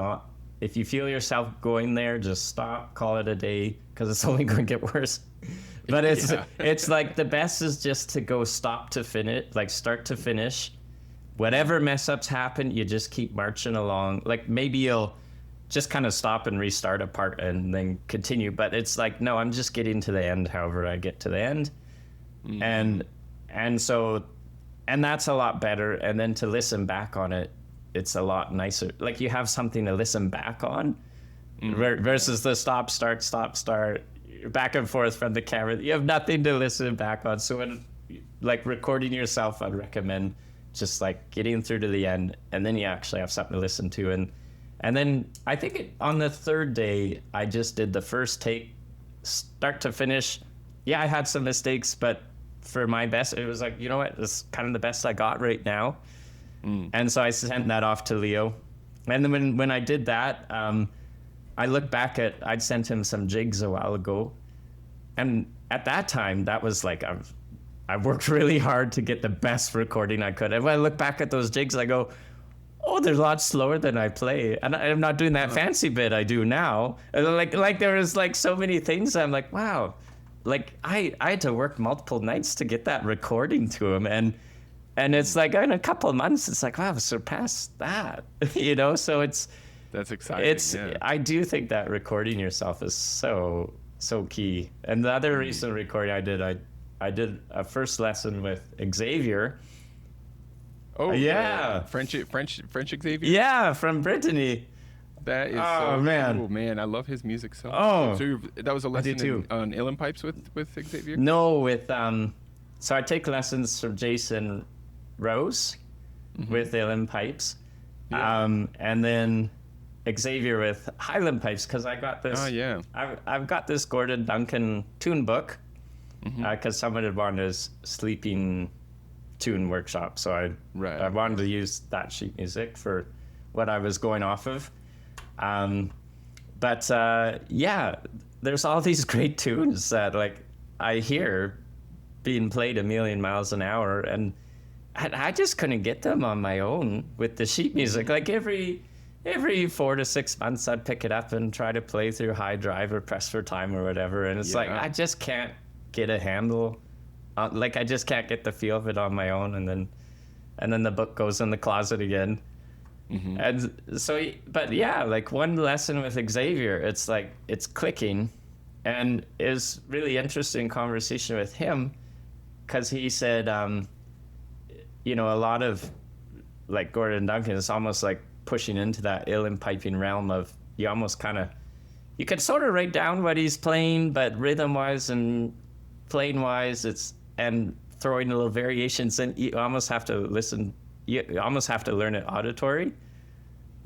if you feel yourself going there, just stop, call it a day, because it's only going to get worse. But it's like the best is just to go start to finish. Whatever mess ups happen, you just keep marching along. Like maybe you'll just kind of stop and restart a part and then continue. But it's like, no, I'm just getting to the end, however I get to the end. And that's a lot better. And then to listen back on it, it's a lot nicer. Like you have something to listen back on versus the stop, start, back and forth from the camera. You have nothing to listen back on. So when like recording yourself, I'd recommend just like getting through to the end, and then you actually have something to listen to. And then I think on the 3rd day, I just did the first take, start to finish. Yeah, I had some mistakes, but for my best, it was like, you know what, it's kind of the best I got right now. And so I sent that off to Leo. And then when I did that, I look back I'd sent him some jigs a while ago. And at that time, that was like, I worked really hard to get the best recording I could. And when I look back at those jigs, I go, oh, they're a lot slower than I play. And I'm not doing that fancy bit I do now. And like there was like so many things. I'm like, wow, like I had to work multiple nights to get that recording to him. And it's like in a couple of months, it's like, wow, I've surpassed that, so that's exciting. I do think that recording yourself is so key. And the other recent recording I did a first lesson with Xavier. Oh yeah, French Xavier. Yeah, from Brittany. That is man. Cool, man. I love his music so much. Oh, so that was a lesson on uilleann pipes with Xavier? No, with so I take lessons from Jason Rose with uilleann pipes, and then Xavier with highland pipes, because I got this. I've got this Gordon Duncan tune book, because someone had wanted a sleeping tune workshop, so I wanted to use that sheet music for what I was going off of. But there's all these great tunes that like I hear being played a million miles an hour, and I just couldn't get them on my own with the sheet music. Like every every 4 to 6 months I'd pick it up and try to play through high drive or press for time or whatever. And it's like, I just can't get a handle. Like I just can't get the feel of it on my own. And then the book goes in the closet again. Mm-hmm. And so, but yeah, like one lesson with Xavier, it's like, it's clicking, and it was really interesting conversation with him, because he said, you know, a lot of like Gordon Duncan is almost like pushing into that uilleann piping realm of, you almost kind of, you could sort of write down what he's playing, but rhythm wise and playing wise, and throwing a little variations in, you almost have to listen, you almost have to learn it auditory.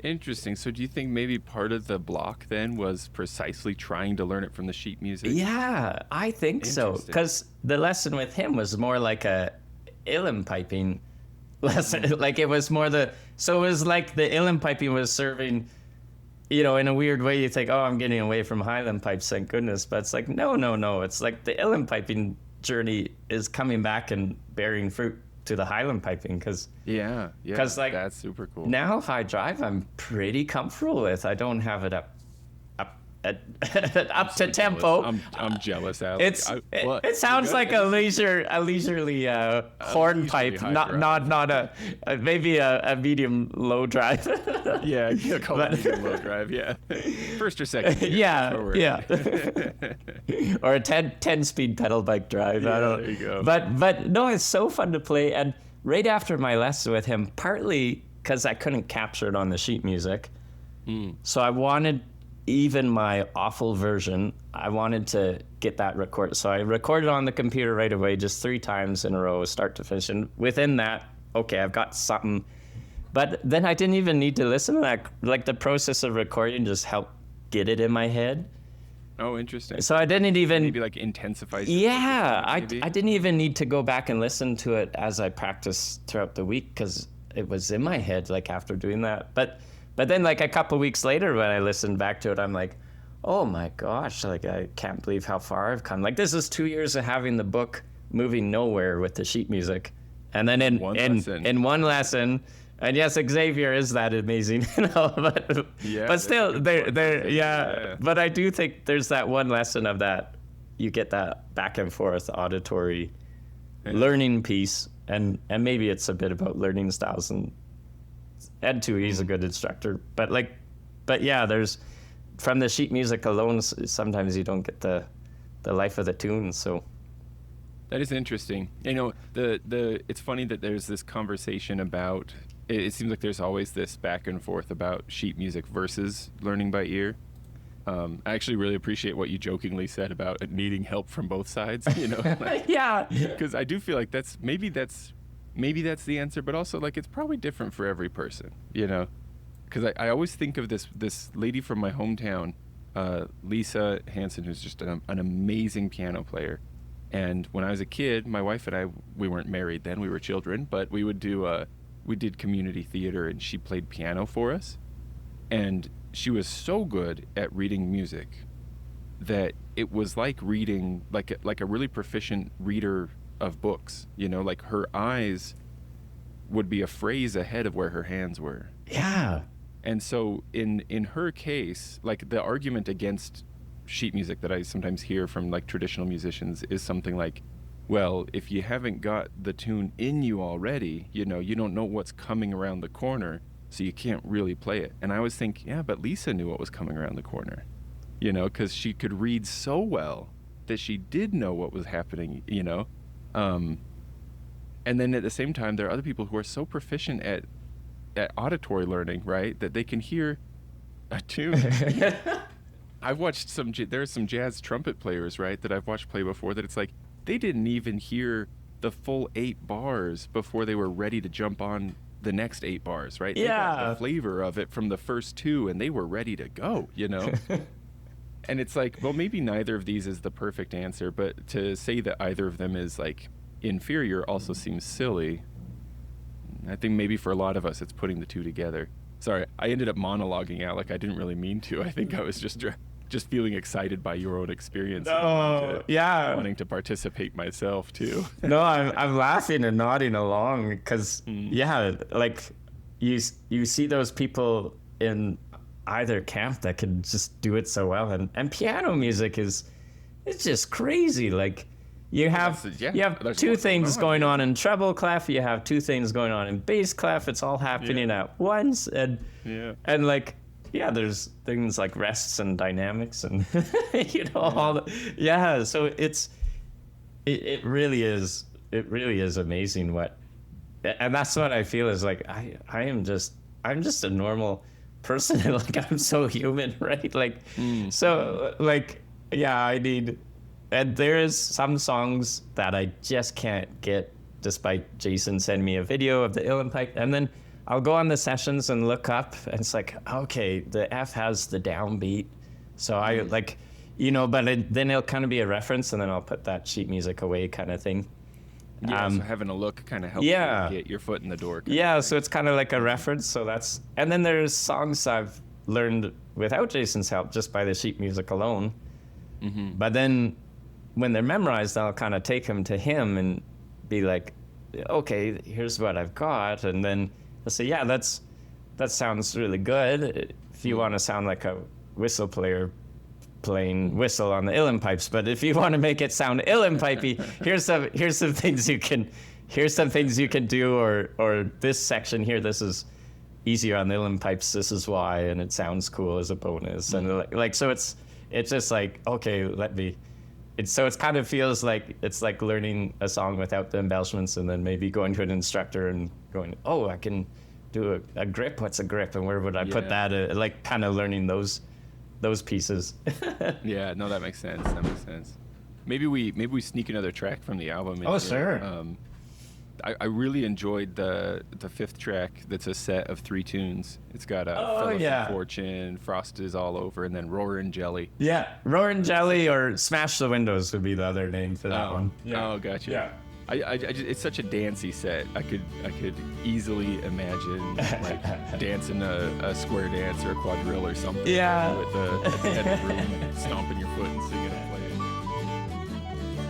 Interesting. So do you think maybe part of the block then was precisely trying to learn it from the sheet music? Yeah, I think so. Because the lesson with him was more like a uilleann piping lesson. Like it was more so it was like the uilleann piping was serving, you know, in a weird way you think, oh, I'm getting away from highland pipes, thank goodness. But it's like, no. It's like the uilleann piping journey is coming back and bearing fruit to the highland piping, because like that's super cool. Now high drive I'm pretty comfortable with. I don't have it up to tempo. I'm jealous, Alec. It sounds like a leisurely hornpipe, not a maybe a medium low drive. Yeah, call it medium low drive. Yeah, first or second. Yeah. Or a 10 speed pedal bike drive. Yeah, I don't. There you go. But no, it's so fun to play. And right after my lesson with him, partly because I couldn't capture it on the sheet music, so I wanted, even my awful version, I wanted to get that record. So I recorded on the computer right away, just 3 times in a row, start to finish. And within that, okay, I've got something. But then I didn't even need to listen to that. Like the process of recording just helped get it in my head. Oh, interesting. So I didn't even... Maybe like intensifies. Yeah, I didn't even need to go back and listen to it as I practiced throughout the week, because it was in my head, like after doing that. But then like a couple weeks later when I listened back to it, I'm like, oh my gosh, like I can't believe how far I've come. Like this is 2 years of having the book moving nowhere with the sheet music. And then in one lesson, and yes, Xavier is that amazing, you know, but still but I do think there's that one lesson of that, you get that back and forth auditory learning piece, and maybe it's a bit about learning styles, and too, he's a good instructor. But yeah, there's, from the sheet music alone, sometimes you don't get the life of the tune. So that is interesting. You know, it's funny that there's this conversation about. It seems like there's always this back and forth about sheet music versus learning by ear. I actually really appreciate what you jokingly said about needing help from both sides. You know, yeah, because I do feel like maybe that's the answer, but also like it's probably different for every person, you know, because I always think of this lady from my hometown, Lisa Hansen, who's just an amazing piano player. And when I was a kid, my wife and I, we weren't married then, we were children, but we did community theater, and she played piano for us, and she was so good at reading music that it was like reading like a really proficient reader of books, you know, like her eyes would be a phrase ahead of where her hands were. Yeah. And so in her case, like the argument against sheet music that I sometimes hear from like traditional musicians is something like, well, if you haven't got the tune in you already, you know, you don't know what's coming around the corner, so you can't really play it. And I always think, yeah, but Lisa knew what was coming around the corner, you know, because she could read so well that she did know what was happening, you know. And then at the same time, there are other people who are so proficient at auditory learning, right, that they can hear a tune. I've watched there are some jazz trumpet players, right, that I've watched play before, that it's like they didn't even hear the full 8 bars before they were ready to jump on the next 8 bars, right? Yeah. They got the flavor of it from the first 2, and they were ready to go, you know? And it's like, well, maybe neither of these is the perfect answer, but to say that either of them is like inferior also seems silly. I think maybe for a lot of us, it's putting the two together. Sorry, I ended up monologuing, Alec. I didn't really mean to. I think I was just feeling excited by your own experience. Oh, yeah. Wanting to participate myself too. No, I'm laughing and nodding along because, yeah, like you see those people in either camp that could just do it so well. And piano music it's just crazy. Like you have there's two lots things going on. going on in treble clef, you have two things going on in bass clef. It's all happening at once, and like there's things like rests and dynamics and all the so it really is amazing what, and that's what I feel is like I'm just a normal person. Like I'm so human, right? Like so like I need, and there is some songs that I just can't get despite Jason sending me a video of the uilleann pipe, and then I'll go on the sessions and look up, and it's like, okay, the F has the downbeat, so I like, but then it'll kind of be a reference, and then I'll put that sheet music away, kind of thing. Yeah, so having a look kind of helps you get your foot in the door. So it's kind of like a reference. So that's, and then there's songs I've learned without Jason's help, just by the sheet music alone. Mm-hmm. But then when they're memorized, I'll kind of take them to him and be like, okay, here's what I've got, and then I'll say, that sounds really good. If you want to sound like a whistle player playing whistle on the uilleann pipes, but if you want to make it sound uilleann pipey, here's some things you can do, or this section here, this is easier on the uilleann pipes, this is why, and it sounds cool as a bonus. And like so it's just like, okay, so it kind of feels like it's like learning a song without the embellishments, and then maybe going to an instructor and going, oh, I can do a grip. What's a grip, and where would I put that? Like kind of learning those pieces. Yeah, no, that makes sense. Maybe we sneak another track from the album. Oh, sure. I really enjoyed the fifth track. That's a set of 3 tunes. It's got Philip and Fortune, Frost is All Over, and then Roarin' Jelly. Yeah, Roarin' Jelly or Smash the Windows would be the other name for that one. Yeah. Oh, gotcha. Yeah. I just, it's such a dancey set. I could easily imagine like dancing a square dance or a quadrille or something. Yeah. At the head of the room, stomping your foot and singing and playing.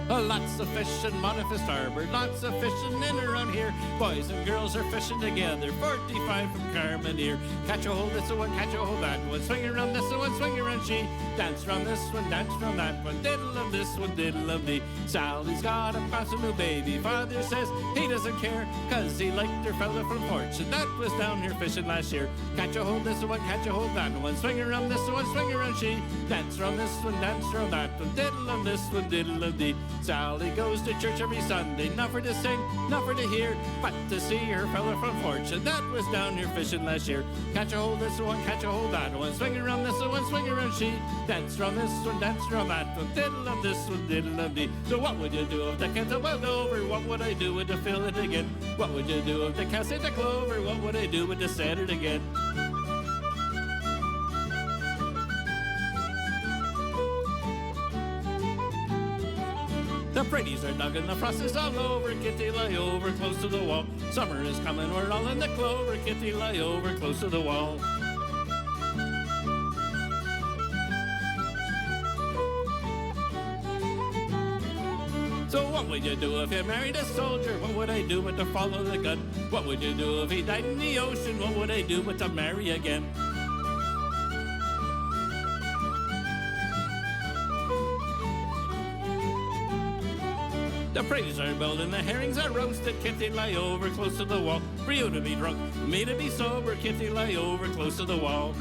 Lots of fishing, Monifest Harbor, lots of fishing in around here. Boys and girls are fishing together, 45 from Carmaneer. Catch a hold this one, catch a hold that one, swing around this one, swing around she. Dance around this one, dance around that one, diddle-um this one, diddle-um dee. Sally's got a brand new baby, father says he doesn't care, cause he liked her fella from Fortune that was down here fishing last year. Catch a hold this one, catch a hold that one, swing around this one, swing around she. Dance around this one, dance around that one, diddle-um this one, diddle-um dee. Sally goes to church every Sunday, not for to sing, not for to hear, but to see her fella from Fortune that was down here fishing last year. Catch a hold this one, catch a hold that one, swing around this one, swing around she. Dance around this one, dance around that one, diddle-um this one, diddle-um dee. So what would you do if the can't went over? What would I do with to fill it again? What would you do if the can't say the clover? What would I do with to set it again? The pretties are dug and the frost is all over. Kitty lie over close to the wall. Summer is coming, we're all in the clover. Kitty lie over close to the wall. So what would you do if you married a soldier? What would I do but to follow the gun? What would you do if he died in the ocean? What would I do but to marry again? The pretties are building, the herrings are roasted. Kitty lie over close to the wall. For you to be drunk, me to be sober. Kitty lie over close to the wall.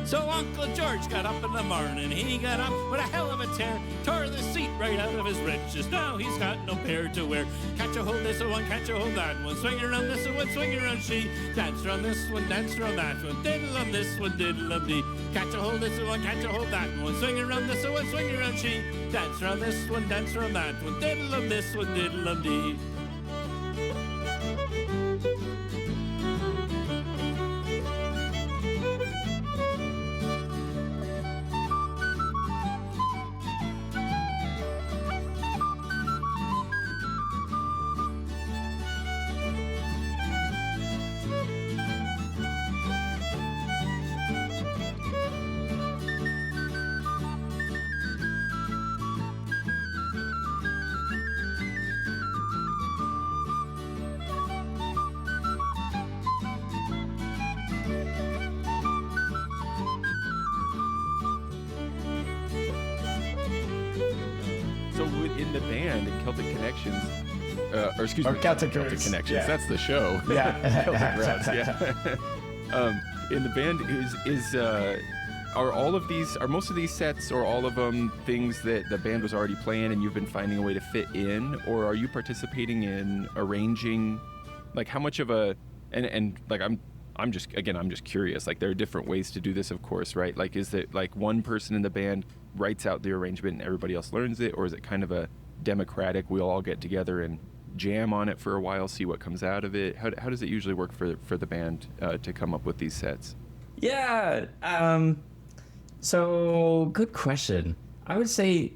So Uncle George got up in the morning. He got up with a hell of a tear, tore the seat right out of his breeches. Now he's got no pair to wear. Catch a hold this one, catch a hold that one, swing around this one, swing around she. Dance around this one, dance around that one, diddle-um this one, diddle-um dee. Catch a hold this one, catch a hold that one, swing around this one, swing around she. Dance around this one, dance around that one, diddle-um this one, diddle-um dee. the band in Celtic Connections, Celtic Celtic Routes. Connections. Yeah. That's the show. Yeah. Celtic Routes. Yeah. In the band, are most of these sets or all of them things that the band was already playing and you've been finding a way to fit in, or are you participating in arranging? Like, how much of a and like I'm just curious. Like, there are different ways to do this, of course, right? Like, is it like one person in the band writes out the arrangement and everybody else learns it, or is it kind of a democratic, we'll all get together and jam on it for a while, see what comes out of it? How does it usually work for the band to come up with these sets? Yeah. So good question. I would say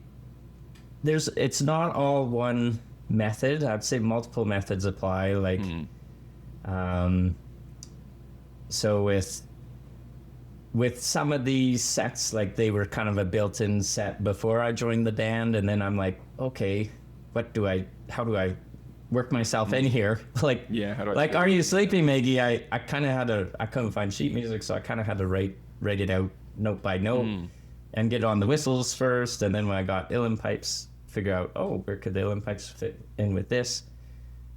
it's not all one method. I'd say multiple methods apply. Like, so with some of these sets, like, they were kind of a built-in set before I joined the band, and then I'm like, okay, how do I work myself in here? Like, yeah, how do I like, Are You Sleeping, Maggie? I kind of I couldn't find sheet music, so I kind of had to write it out note by note and get on the whistles first, and then when I got uilleann pipes, figure out, where could the uilleann pipes fit in with this?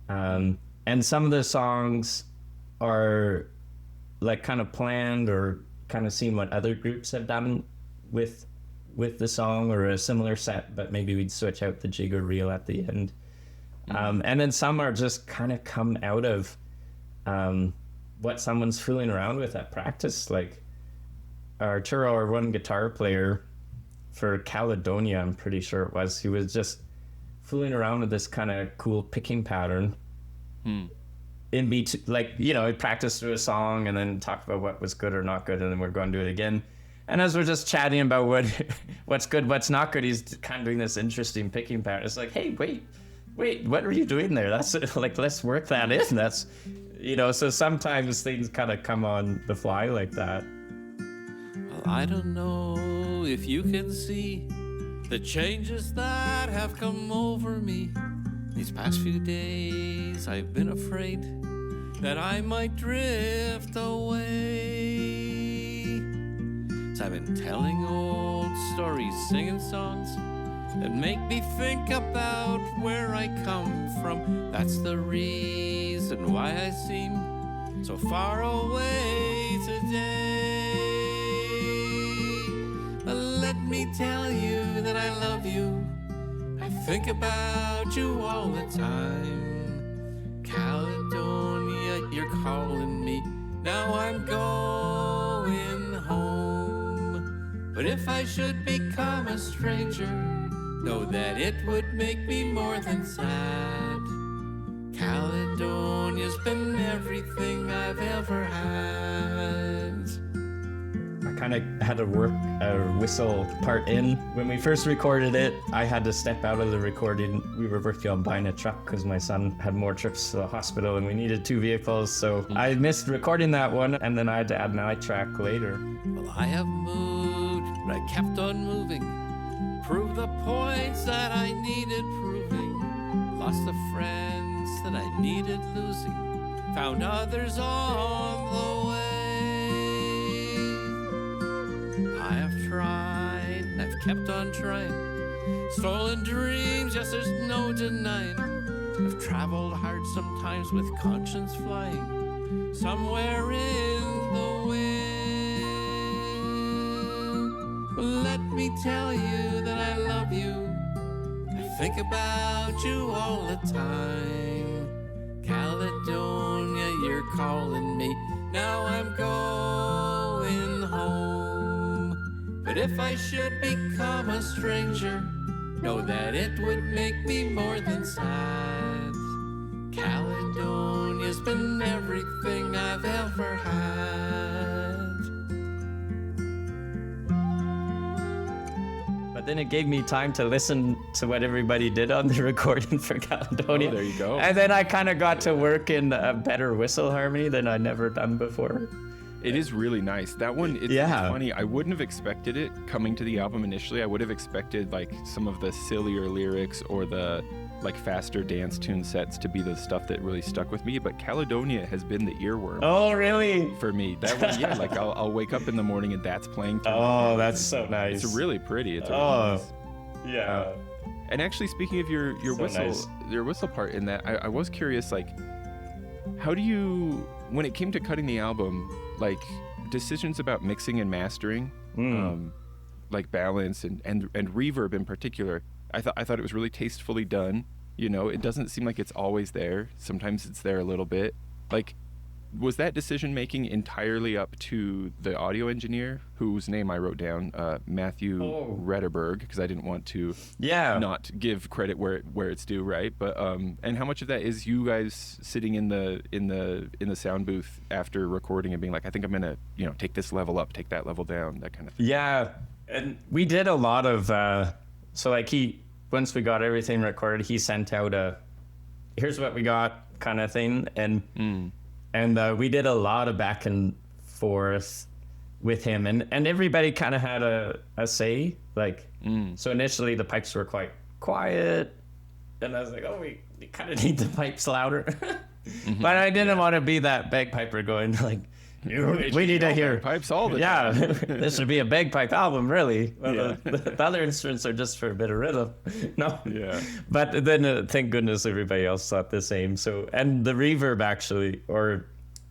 And some of the songs are like kind of planned or kind of seen what other groups have done with the song or a similar set, but maybe we'd switch out the jig or reel at the end. And then some are just kind of come out of what someone's fooling around with at practice. Like, our one guitar player for Caledonia, I'm pretty sure it was, he was just fooling around with this kind of cool picking pattern. In between, like, we practiced through a song and then talked about what was good or not good, and then we're going to do it again. And as we're just chatting about what's good, what's not good, he's kind of doing this interesting picking pattern. It's like, hey, wait, what are you doing there? That's like, let's work that in. That's, so sometimes things kind of come on the fly like that. Well, I don't know if you can see the changes that have come over me. These past few days I've been afraid that I might drift away. So I've been telling old stories, singing songs that make me think about where I come from. That's the reason why I seem so far away today. But let me tell you that I love you. I think about you all the time. Caledonia, you're calling me. Now I'm going home. But if I should become a stranger, know that it would make me more than sad. Caledonia's been everything I've ever had. I kind of had to work a whistle part in. When we first recorded it, I had to step out of the recording. We were working on buying a truck because my son had more trips to the hospital and we needed 2 vehicles. So I missed recording that one, and then I had to add an eye track later. Well, I have moved, but I kept on moving. Proved the points that I needed proving. Lost the friends that I needed losing. Found others on the way. I have tried, and I've kept on trying. Stolen dreams, yes, there's no denying. I've traveled hard sometimes with conscience flying. Somewhere in the wind. Well, let me tell you that I love you. I think about you all the time. Caledonia, you're calling me. Now I'm going home. But if I should become a stranger, know that it would make me more than sad. Caledonia's been everything I've ever had. But then it gave me time to listen to what everybody did on the recording for Caledonia. Oh, there you go. And then I kind of got to work in a better whistle harmony than I'd never done before. It is really nice. That one, it's funny. I wouldn't have expected it coming to the album initially. I would have expected like some of the sillier lyrics or the like faster dance tune sets to be the stuff that really stuck with me. But Caledonia has been the earworm. Oh, really? For me. That one, yeah. Like I'll wake up in the morning and that's playing. Oh, that's so nice. It's really pretty. It's really nice. Yeah. And actually, speaking of your So whistle, nice. your whistle part in that, I was curious, like, how do you, when it came to cutting the album, like decisions about mixing and mastering, like balance and reverb in particular, I thought it was really tastefully done. You know, it doesn't seem like it's always there. Sometimes it's there a little bit. Like, was that decision making entirely up to the audio engineer, whose name I wrote down, Matthew Retterberg, because I didn't want to not give credit where it's due, right? But and how much of that is you guys sitting in the sound booth after recording and being like, I think I'm gonna take this level up, take that level down, that kind of thing. Yeah, and we did a lot of so like once we got everything recorded, he sent out a here's what we got kind of thing, and we did a lot of back and forth with him, and everybody kind of had a say. Like, so initially the pipes were quite quiet, and I was like, oh, we kind of need the pipes louder. But I didn't want to be that bagpiper going like, we need to hear pipes all the time. Yeah, this should be a bagpipe album, really. Well, the other instruments are just for a bit of rhythm. No. Yeah. But then, thank goodness, everybody else thought the same. So, and the reverb actually, or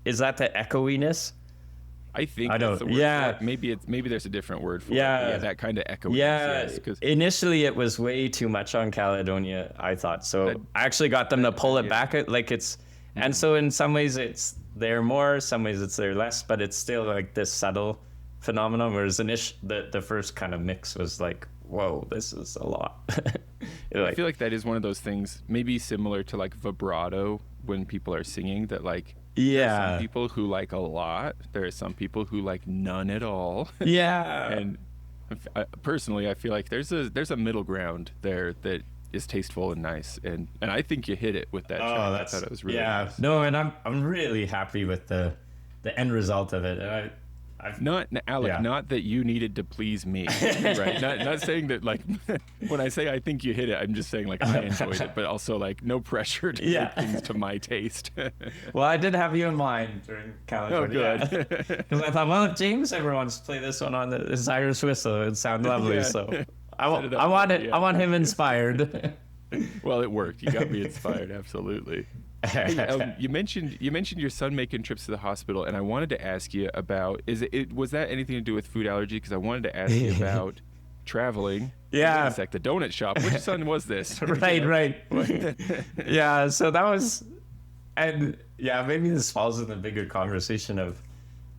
is that the echoiness? I think I that's don't. the word Yeah. for it. Maybe there's a different word for it. Yeah. Yeah, that kind of echoiness. Yeah. Yes, 'cause Initially, it was way too much on Caledonia, I thought. So I actually got them to pull it back. Like it's, and so in some ways it's there more, some ways it's there less, but it's still like this subtle phenomenon. Whereas the first kind of mix was like, whoa, this is a lot. I feel like that is one of those things, maybe similar to like vibrato when people are singing, that like, there are some people who like a lot, there are some people who like none at all. Yeah. And personally, I feel like there's a middle ground there that is tasteful and nice, and I think you hit it with that track. I thought it was really nice. No, and I'm really happy with the end result of it. And Alec, not that you needed to please me, right? Not saying that, like, when I say I think you hit it, I'm just saying like I enjoyed it, but also like no pressure to make things to my taste. Well, I did have you in mind during California. Oh, good. Because I thought, well, if James ever wants to play this one on his Irish whistle, it would sound lovely. So I want him inspired. Well, it worked. You got me inspired, absolutely. Hey, you mentioned your son making trips to the hospital, and I wanted to ask you about was that anything to do with food allergy? Because I wanted to ask you about traveling. Yeah. It's like the donut shop. Which son was this? Right. Yeah. So that was, and maybe this falls in the bigger conversation of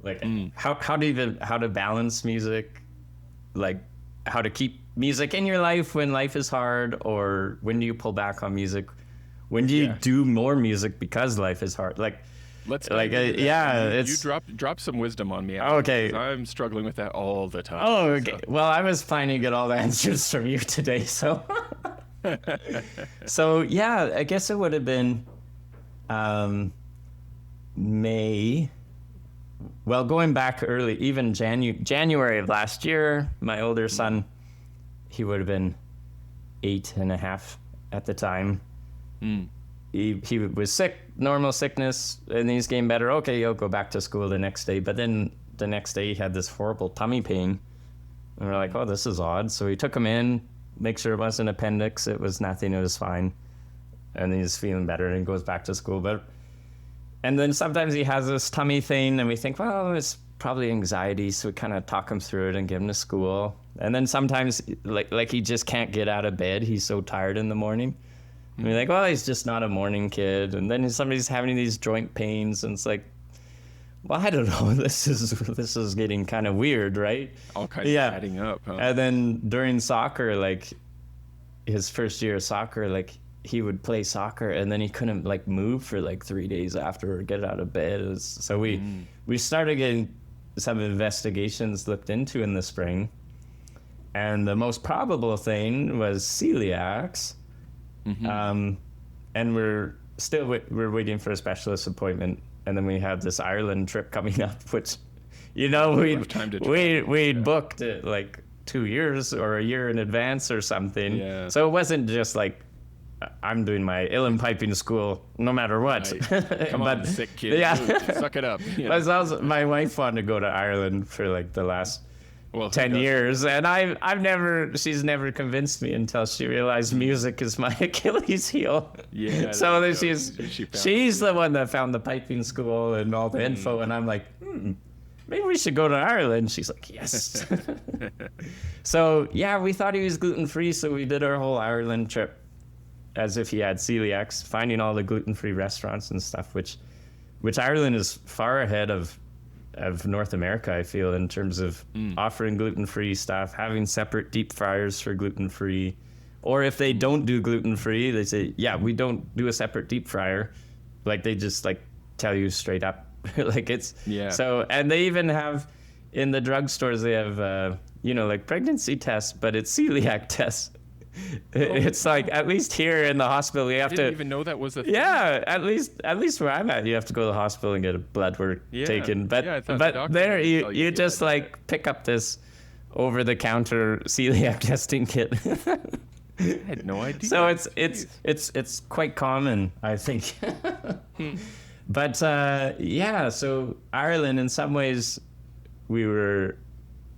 like how to balance music, like how to keep music in your life when life is hard, or when do you pull back on music? When do you do more music because life is hard? Like, you drop some wisdom on me. Alex, okay, I'm struggling with that all the time. Oh, okay. So. Well, I was planning to get all the answers from you today, so. So yeah, I guess it would have been May. Well, going back early, even January of last year, my older son, he would have been 8.5 at the time. He was sick, normal sickness, and he's getting better. Okay, he'll go back to school the next day. But then the next day he had this horrible tummy pain. And we're like, oh, this is odd. So we took him in, make sure it wasn't appendix. It was nothing. It was fine. And then he's feeling better and goes back to school. And then sometimes he has this tummy thing, and we think, well, it's probably anxiety. So we kind of talk him through it and get him to school. And then sometimes, like he just can't get out of bed. He's so tired in the morning. And we're like, well, he's just not a morning kid. And then somebody's having these joint pains, and it's like, well, I don't know. This is getting kind of weird, right? All kinds of adding up. Huh? And then during soccer, like his first year of soccer, like he would play soccer, and then he couldn't like move for like 3 days after or get out of bed. So we started getting some investigations looked into in the spring, and the most probable thing was celiacs. And we're waiting for a specialist appointment, and then we have this Ireland trip coming up, which, we'd booked it like 2 years or a year in advance or something. Yeah. So it wasn't just like I'm doing my uilleann piping school no matter what. Right. Come on, sick kid. Yeah. Suck it up. But my wife wanted to go to Ireland for like the last Well, 10 years, and she's never convinced me until she realized music is my Achilles heel. Yeah. So then she she's the one that found the piping school and all the info, and I'm like, maybe we should go to Ireland. She's like, yes. So yeah, we thought he was gluten-free, so we did our whole Ireland trip as if he had celiacs, finding all the gluten-free restaurants and stuff, which Ireland is far ahead of North America, I feel, in terms of offering gluten-free stuff, having separate deep fryers for gluten-free. Or if they don't do gluten-free, they say, yeah, we don't do a separate deep fryer. Like, they just, like, tell you straight up. Like, it's... Yeah. So, and they even have, in the drugstores, they have, like, pregnancy tests, but it's celiac tests. It's like, at least here in the hospital, we have I didn't even know that was a thing. Yeah, at least where I'm at, you have to go to the hospital and get a blood work taken. But I thought the but doctor there would tell you you just that. like pick up this over-the-counter celiac testing kit. I had no idea. So it's quite common, I think. But so Ireland, in some ways, we were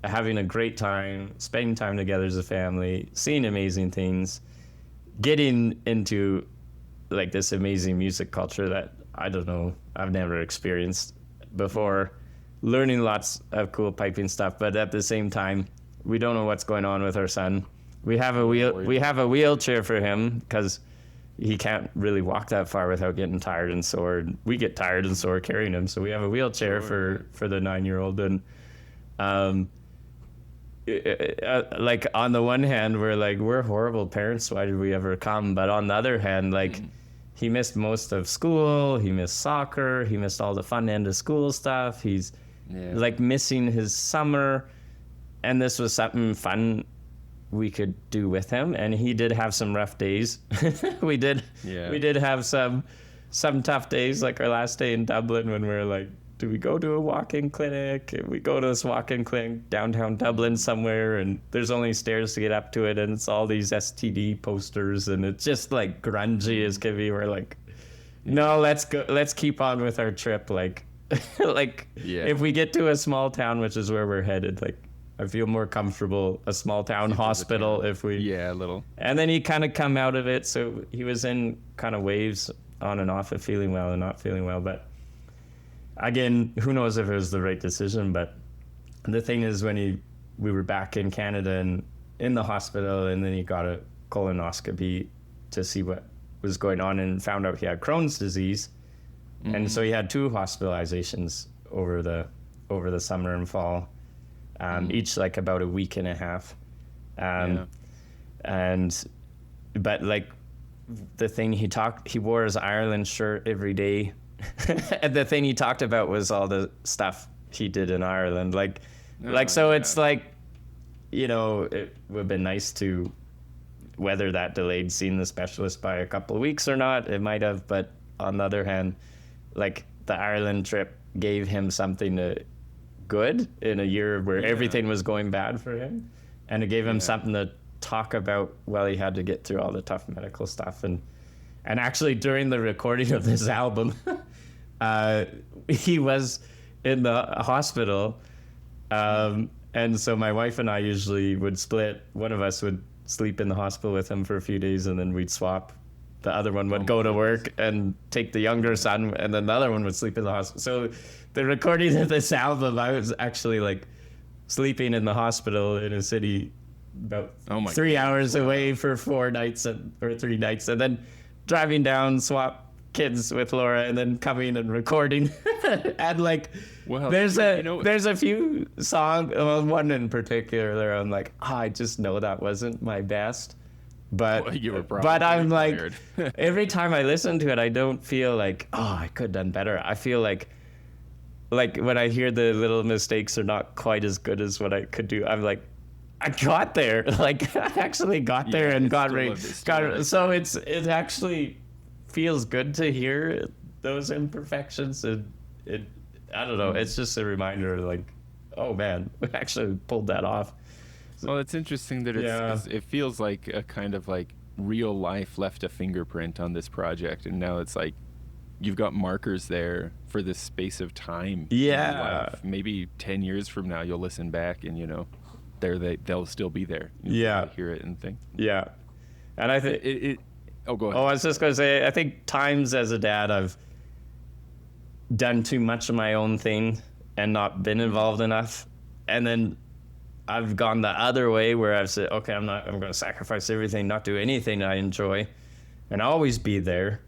having a great time, spending time together as a family, seeing amazing things, getting into like this amazing music culture that I don't know, I've never experienced before, learning lots of cool piping stuff, but at the same time, we don't know what's going on with our son. We have a wheelchair for him because he can't really walk that far without getting tired and sore. We get tired and sore carrying him, so we have a wheelchair for the 9-year-old. And like on the one hand, we're horrible parents. Why did we ever come? But on the other hand, like he missed most of school. He missed soccer. He missed all the fun end of school stuff. He's like missing his summer. And this was something fun we could do with him. And he did have some rough days. We did have some tough days, like our last day in Dublin when we were like, do we go to a walk-in clinic? We go to this walk-in clinic downtown Dublin somewhere, and there's only stairs to get up to it, and it's all these STD posters, and it's just like grungy as can be. We're like, no, let's keep on with our trip. Like, if we get to a small town, which is where we're headed, like, I feel more comfortable a small town hospital if we... a little. And then he kind of come out of it, so he was in kind of waves on and off of feeling well and not feeling well, but again, who knows if it was the right decision. But the thing is, when we were back in Canada and in the hospital, and then he got a colonoscopy to see what was going on and found out he had Crohn's disease. And so he had 2 hospitalizations over the summer and fall, each like about a week and a half. But like the thing he wore his Ireland shirt every day. And the thing he talked about was all the stuff he did in Ireland. It's like, it would have been nice to, whether that delayed seeing the specialist by a couple of weeks or not, it might have. But on the other hand, like the Ireland trip gave him something good in a year where everything was going bad for him. And it gave him something to talk about while he had to get through all the tough medical stuff. And actually, during the recording of this album, he was in the hospital. And so my wife and I usually would split. One of us would sleep in the hospital with him for a few days, and then we'd swap. The other one would go to work and take the younger son, and then the other one would sleep in the hospital. So the recording of this album, I was actually like sleeping in the hospital in a city about 3 hours away for 4 nights or 3 nights, and then driving down, swap kids with Laura, and then coming and recording. And like, there's a few songs, one in particular, I'm like, I just know that wasn't my best. But I'm like, every time I listen to it, I don't feel like, I could have done better. I feel like when I hear the little mistakes are not quite as good as what I could do, I'm like, I got there. Like, I actually got there and got right. So it actually feels good to hear those imperfections. And I don't know. It's just a reminder, like, oh man, we actually pulled that off. Well, it's interesting that it feels like a kind of like real life left a fingerprint on this project, and now it's like you've got markers there for this space of time. Yeah. Maybe 10 years from now, you'll listen back and they'll still be there. Yeah. Hear it and think. Yeah. And I think go ahead. I was just going to say, I think times as a dad, I've done too much of my own thing and not been involved enough. And then I've gone the other way where I've said, okay, I'm going to sacrifice everything, not do anything I enjoy, and always be there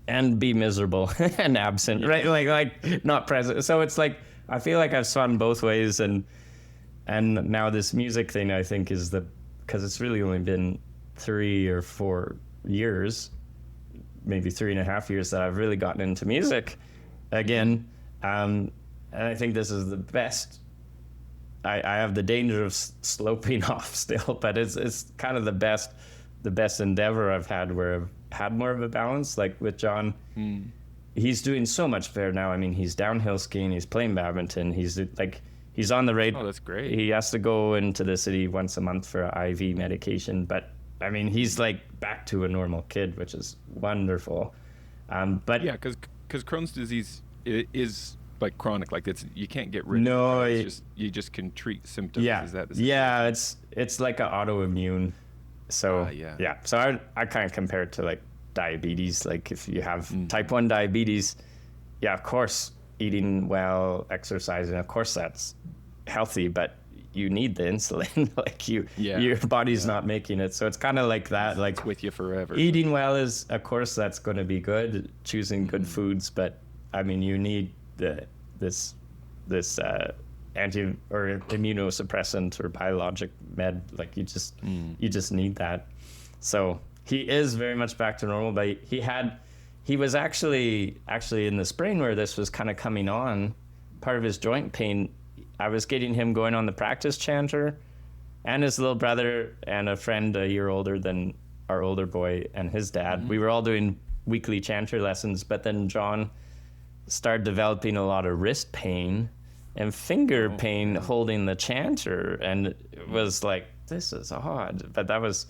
and be miserable and absent, right? Like not present. So it's like, I feel like I've swung both ways. And now this music thing, I think, is because it's really only been 3 or 4 years, maybe 3.5 years, that I've really gotten into music again. And I think this is the best. I have the danger of sloping off still, but it's kind of the best endeavor I've had where I've had more of a balance. Like with John, he's doing so much better now. I mean, he's downhill skiing, he's playing badminton, he's on the road. Oh, that's great. He has to go into the city once a month for IV medication, but I mean, he's like back to a normal kid, which is wonderful. But yeah, because Crohn's disease is like chronic, like you can't get rid no, of it. You just can treat symptoms. Yeah, is that the same? Yeah, it's like an autoimmune. So yeah. So I kind of compare it to like diabetes. Like if you have type 1 diabetes, yeah, of course, eating well, exercising, of course that's healthy, but you need the insulin. Like your body's not making it. So it's kind of like that. Like it's with you forever. Eating well is, of course, that's going to be good. Choosing good foods, but I mean, you need this anti or immunosuppressant or biologic med. Like you just need that. So he is very much back to normal, but he was actually in the spring where this was kind of coming on, part of his joint pain. I was getting him going on the practice chanter, and his little brother and a friend a year older than our older boy and his dad. We were all doing weekly chanter lessons, but then John started developing a lot of wrist pain and finger pain holding the chanter, and it was like, this is odd. But that was,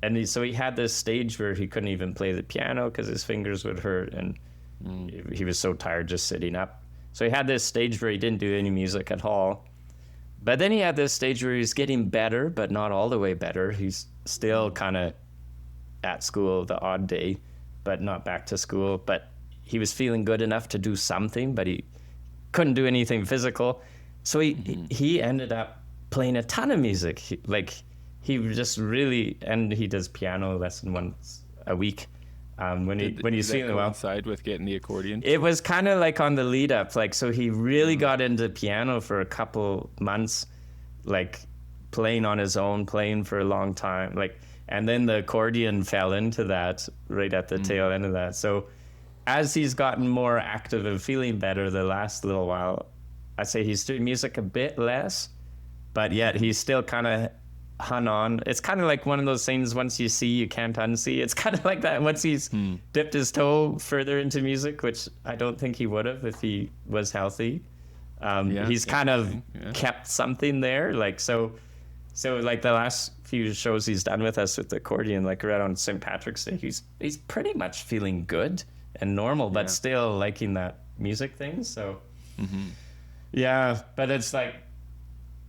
and so he had this stage where he couldn't even play the piano because his fingers would hurt, and he was so tired just sitting up. So he had this stage where he didn't do any music at all. But then he had this stage where he's getting better, but not all the way better. He's still kind of at school the odd day, but not back to school. But he was feeling good enough to do something, but he couldn't do anything physical. So he ended up playing a ton of music. He just really, and he does piano lesson once a week. When he's feeling well, coincide with getting the accordion. It was kind of like on the lead up, like, so he really got into piano for a couple months, like playing on his own, playing for a long time, like, and then the accordion fell into that right at the tail end of that. So as he's gotten more active and feeling better the last little while, I say he's doing music a bit less, but yet he's still kind of hung on. It's kind of like one of those things, once you see, you can't unsee. It's kind of like that once he's dipped his toe further into music, which I don't think he would have if he was healthy. He's kind of kept something there. Like, so like the last few shows he's done with us with the accordion, like right on St. Patrick's Day, he's pretty much feeling good and normal, but still liking that music thing. So yeah, but it's like,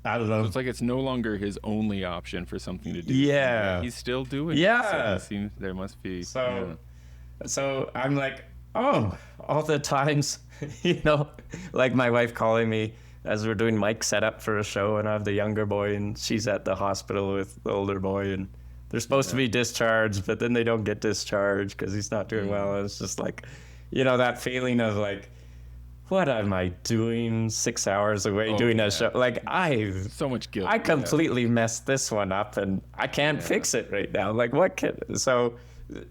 I don't know. So it's like it's no longer his only option for something to do. Yeah. He's still doing Yeah. it. So it seems there must be. So I'm like, oh, all the times, like my wife calling me as we're doing mic setup for a show, and I have the younger boy and she's at the hospital with the older boy, and they're supposed to be discharged, but then they don't get discharged because he's not doing well. And it's just like, that feeling of like, what am I doing 6 hours away doing a show? Like, so much guilt. I completely messed this one up and I can't fix it right now. Like, so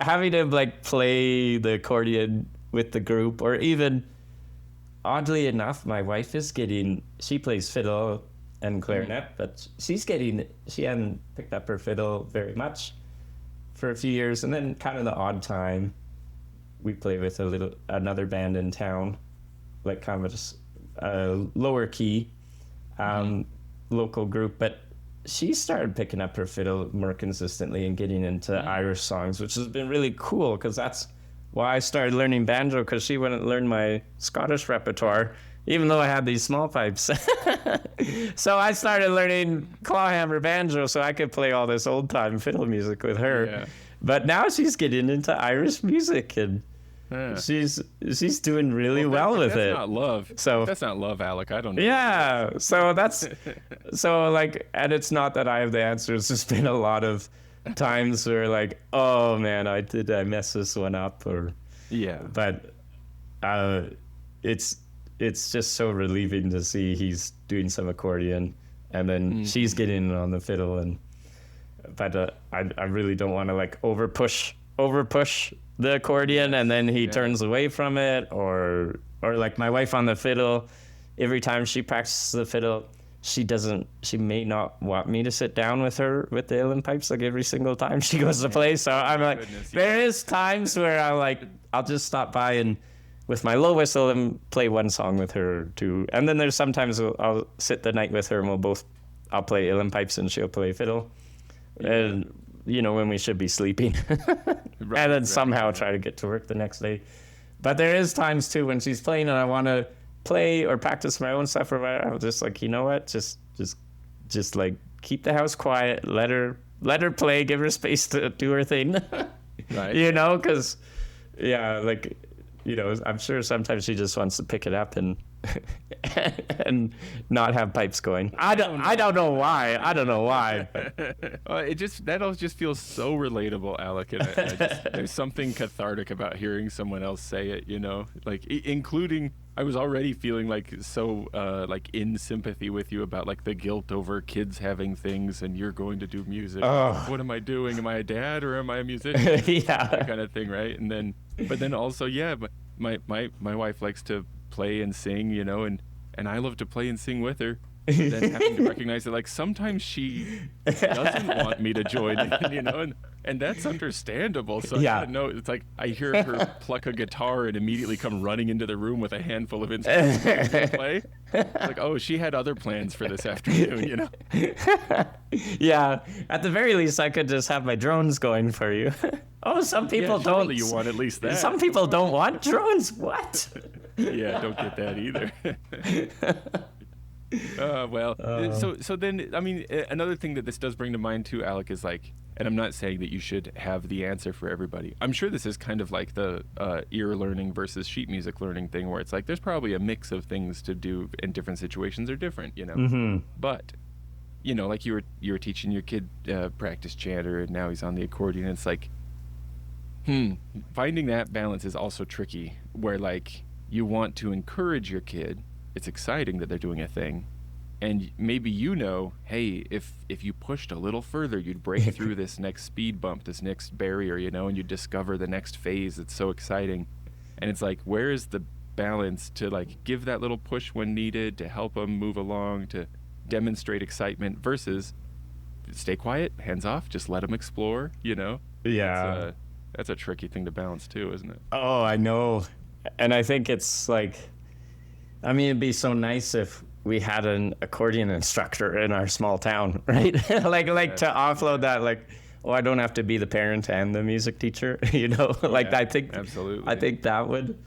having to like play the accordion with the group, or even oddly enough, my wife she plays fiddle and clarinet, but she hadn't picked up her fiddle very much for a few years. And then kind of the odd time we play with another band in town, like kind of a lower key local group, but she started picking up her fiddle more consistently and getting into Irish songs, which has been really cool, because that's why I started learning banjo, because she wouldn't learn my Scottish repertoire, even though I had these small pipes. So I started learning clawhammer banjo so I could play all this old time fiddle music with her. Yeah. But now she's getting into Irish music, and she's doing really well with it. That's not love. So that's not love, Alec. I don't know. yeah. So that's so like, and it's not that I have the answers. There's been a lot of times where like, oh man, I mess this one up, or Yeah. but it's just so relieving to see he's doing some accordion, and then she's getting on the fiddle, and but I really don't want to like over push the accordion, and then he turns away from it, or like my wife on the fiddle, every time she practices the fiddle, she may not want me to sit down with her with the uilleann pipes like every single time she goes to play. So I'm like, there is times where I'm like, I'll just stop by and with my low whistle and play one song with her too. And then there's sometimes I'll sit the night with her and I'll play uilleann pipes and she'll play fiddle. And you know, when we should be sleeping. And then somehow try to get to work the next day. But there is times too when she's playing and I want to play or practice my own stuff or whatever. I'm just like, you know what? Just like keep the house quiet. Let her play. Give her space to do her thing. Right. You know, because like, you know, I'm sure sometimes she just wants to pick it up and and not have pipes going. I don't know why. I don't know why. That all just feels so relatable, Alec. And there's something cathartic about hearing someone else say it. You know, like including. I was already feeling like so like in sympathy with you about like the guilt over kids having things and you're going to do music. What am I doing? Am I a dad or am I a musician? Yeah, that kind of thing, right? And then also, but my wife likes to play and sing, you know, and I love to play and sing with her. Then having to recognize that like sometimes she doesn't want me to join in, you know, and that's understandable. So I gotta know, it's like I hear her pluck a guitar and immediately come running into the room with a handful of instruments to play. It's like, oh, she had other plans for this afternoon, you know. Yeah, at the very least I could just have my drones going for you. Oh, some people don't. You want at least that. Some people don't want drones. What? Yeah, don't get that either. So then, I mean, another thing that this does bring to mind too, Alec, is like, and I'm not saying that you should have the answer for everybody. I'm sure this is kind of like the ear learning versus sheet music learning thing, where it's like there's probably a mix of things to do in different situations are different, you know. Mm-hmm. But you know, like you were teaching your kid practice chanter, and now he's on the accordion. And it's like, finding that balance is also tricky. Where like you want to encourage your kid. It's exciting that they're doing a thing, and maybe you know, hey, if you pushed a little further, you'd break through this next speed bump, this next barrier, you know, and you'd discover the next phase. It's so exciting. And it's like, where is the balance to like give that little push when needed to help them move along, to demonstrate excitement, versus stay quiet, hands off, just let them explore, you know? Yeah. That's a tricky thing to balance too, isn't it? Oh, I know. And I think it's like, I mean, it'd be so nice if we had an accordion instructor in our small town, right? like to offload that, like, oh, I don't have to be the parent and the music teacher, you know? Like, I think absolutely. I think that would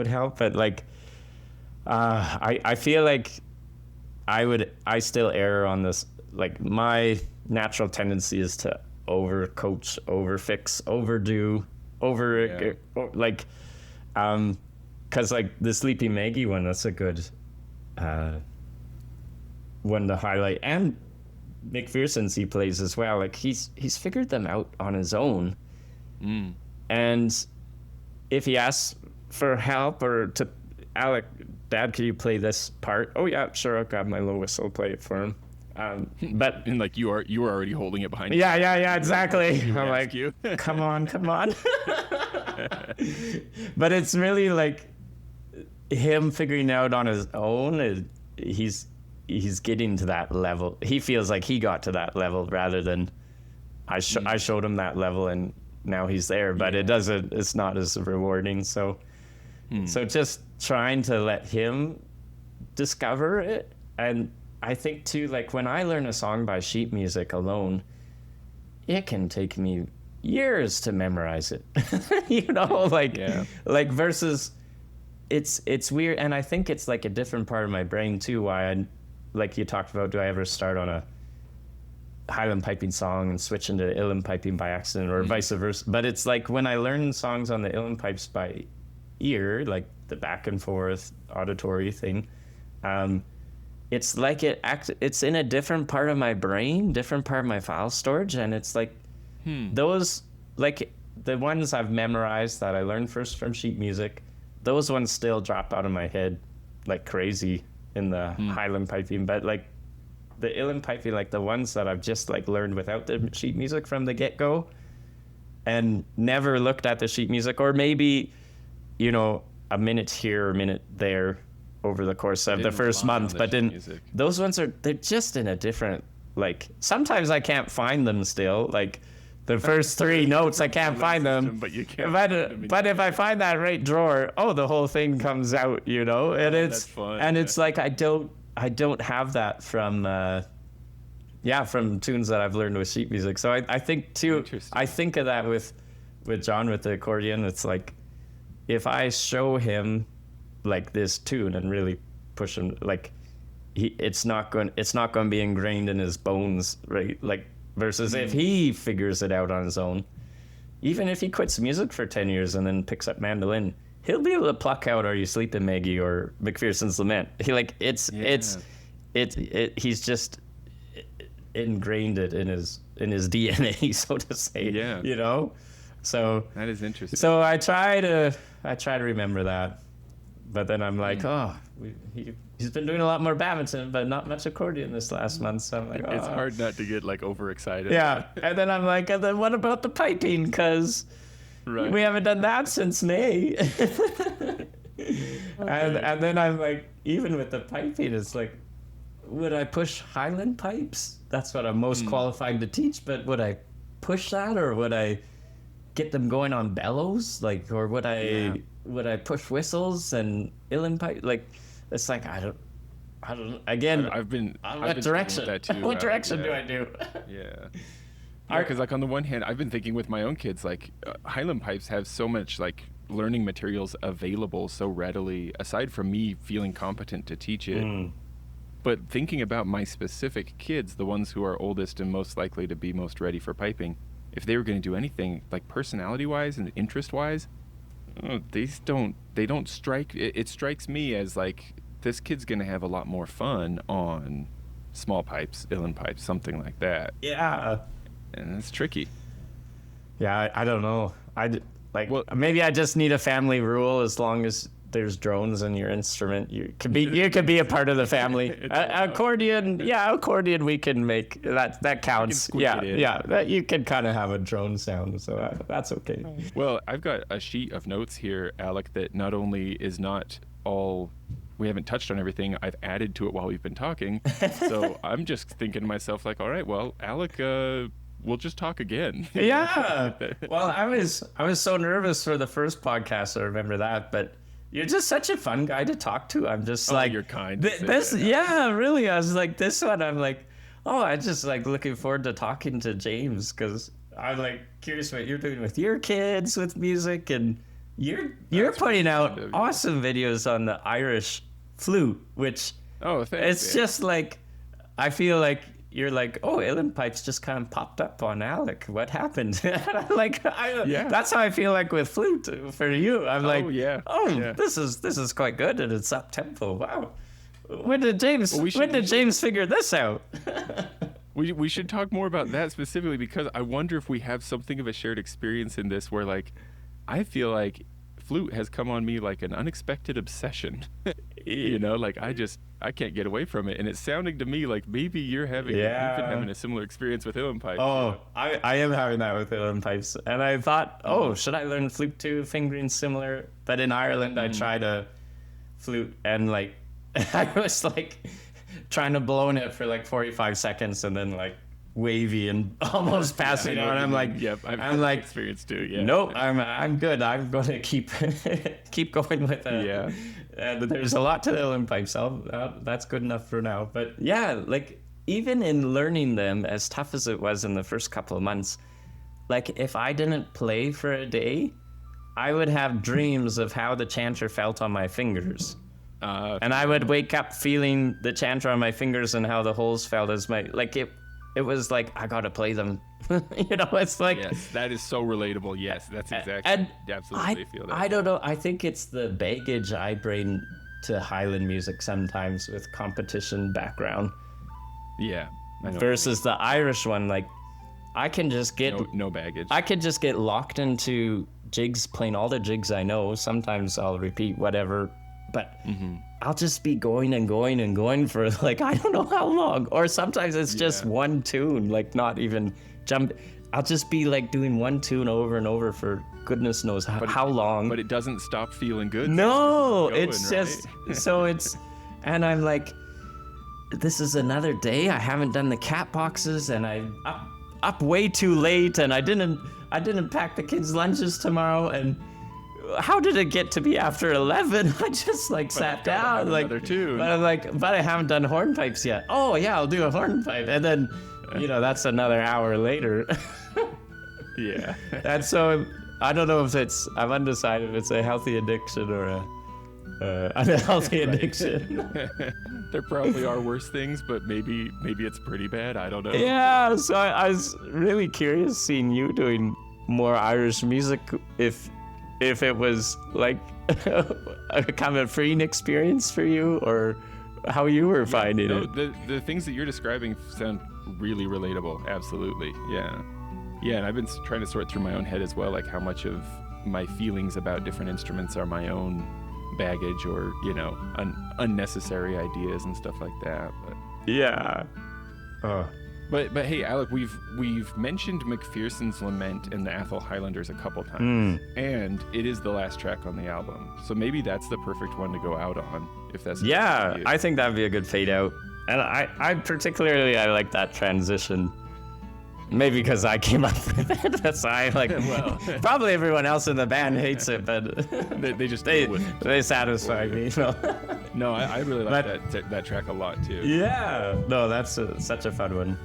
help. But like, I feel like I still err on this. Like, my natural tendency is to overcoach, overfix, overdo, like, because like the Sleepy Maggie one, that's a good one to highlight. And McPherson's he plays as well. Like he's figured them out on his own. And if he asks for help or to Alec, Dad, could you play this part? Oh yeah, sure. I'll grab my low whistle, play it for him. But and like you were already holding it behind. Yeah, exactly. I'm like, you. come on. But it's really like him figuring out on his own. He's getting to that level. He feels like he got to that level rather than I showed him that level and now he's there. But it's not as rewarding. So just trying to let him discover it. And I think too, like when I learn a song by sheet music alone, it can take me years to memorize it. You know, like versus it's weird, and I think it's like a different part of my brain too. Why I, like you talked about, do I ever start on a highland piping song and switch into uilleann piping by accident, or vice versa? But it's like when I learn songs on the uilleann pipes by ear, like the back and forth auditory thing, it's like it's in a different part of my brain, different part of my file storage, and it's like those, like the ones I've memorized that I learned first from sheet music, those ones still drop out of my head like crazy in the highland piping. But like the uilleann piping, like the ones that I've just like learned without the sheet music from the get-go and never looked at the sheet music, or maybe, you know, a minute here or a minute there over the course of the first month, but then those ones they're just in a different, like, sometimes I can't find them still, like the first three notes I can't find them, but you can. But if I find that right drawer, the whole thing comes out, you know, and it's fun, and it's like I don't have that from from tunes that I've learned with sheet music. So I think too, I think of that with John with the accordion. It's like if I show him like this tune and really push him, like it's not going to be ingrained in his bones, right? Like versus if he figures it out on his own, even if he quits music for 10 years and then picks up mandolin, he'll be able to pluck out "Are You Sleeping, Maggie" or McPherson's Lament. He like he's just ingrained it in his DNA, so to say. Yeah, you know. So that is interesting. So I try to remember that, but then I'm like, he's been doing a lot more badminton, but not much accordion this last month. So I'm like, it's hard not to get like overexcited. Yeah, and then I'm like, and then what about the piping? Because we haven't done that since May. And then I'm like, even with the piping, it's like, would I push highland pipes? That's what I'm most qualified to teach. But would I push that, or would I get them going on bellows, like, or would I push whistles and uilleann pipe? Like, it's like I don't. Again, what direction? What direction do I do? Yeah. Because like on the one hand, I've been thinking with my own kids, like highland pipes have so much like learning materials available so readily, aside from me feeling competent to teach it. But thinking about my specific kids, the ones who are oldest and most likely to be most ready for piping, if they were going to do anything like personality-wise and interest-wise, they don't strike. It strikes me as like this kid's going to have a lot more fun on small pipes, uilleann pipes, something like that. Yeah. And it's tricky. Yeah, I don't know. Maybe I just need a family rule. As long as there's drones in your instrument, you could be a part of the family. Accordion we can make that counts. That you can kind of have a drone sound, so that's okay. Well, I've got a sheet of notes here, Alec, that not only is not all, we haven't touched on everything, I've added to it while we've been talking. So I'm just thinking to myself, like, all right, well, Alec, we'll just talk again. Yeah. Well, I was so nervous for the first podcast. I remember that, but you're just such a fun guy to talk to. I'm just like, you're kind. Really. I was like, this one, I'm like, I just like looking forward to talking to James, because I'm like curious what you're doing with your kids with music, and you're putting out awesome videos on the Irish flute, which thanks. It's just like, I feel like you're like, uilleann pipes just kind of popped up on Alec. What happened? That's how I feel like with flute for you. I'm like, this is quite good, and it's up tempo. Wow. When did James figure this out? We should talk more about that specifically, because I wonder if we have something of a shared experience in this, where like I feel like flute has come on me like an unexpected obsession. You know, like I can't get away from it, and it's sounding to me like maybe you've been having a similar experience with uilleann pipes. I am having that with uilleann pipes, and I thought, should I learn flute too, fingering similar? But in Ireland, I tried a flute, and like I was like trying to blow in it for like 45 seconds, and then like wavy and almost passing on. I'm like, I'm like experience too. Yeah. Nope, I'm good. I'm going to keep going with it. Yeah. And there's a lot to the uilleann pipes. That's good enough for now. But yeah, like even in learning them, as tough as it was in the first couple of months, like if I didn't play for a day, I would have dreams of how the chanter felt on my fingers. And I would wake up feeling the chanter on my fingers and how the holes felt as my, like it was like, I gotta play them. You know, it's like. Yes, that is so relatable. Yes, that's exactly. And absolutely feel that. I don't know. I think it's the baggage I bring to highland music sometimes with competition background. Yeah. I know. Versus the Irish one, like I can just get no baggage. I could just get locked into jigs, playing all the jigs I know. Sometimes I'll repeat whatever, but I'll just be going and going and going for like I don't know how long. Or sometimes it's just one tune, like not even jump. I'll just be like doing one tune over and over for goodness knows how long. But it doesn't stop feeling good. No, Going, it's right? just so it's, and I'm like, this is another day. I haven't done the cat boxes, and I'm up way too late, and I didn't pack the kids' lunches tomorrow, and how did it get to be after 11? I just like sat down, like, another tune. But I'm like, but I haven't done hornpipes yet. Oh yeah, I'll do a hornpipe, and then, you know, that's another hour later. Yeah. And so I don't know if I'm undecided if it's a healthy addiction or a unhealthy addiction. There probably are worse things, but maybe it's pretty bad. I don't know. Yeah, so I was really curious seeing you doing more Irish music, if it was like a kind of a freeing experience for you, or how you were finding it. The things that you're describing sound really relatable. Absolutely. Yeah. Yeah, and I've been trying to sort through my own head as well, like how much of my feelings about different instruments are my own baggage or, you know, unnecessary ideas and stuff like that. But Yeah. But hey, Alec, we've mentioned McPherson's Lament and the Atholl Highlanders a couple times, and it is the last track on the album. So maybe that's the perfect one to go out on, if that's Yeah, I think that'd be a good fade out. And I particularly like that transition. Maybe because I came up with it. That's why I like. Well, probably everyone else in the band hates it, but they satisfy me. You know? No, I really like that track a lot too. Yeah. No, that's such a fun one.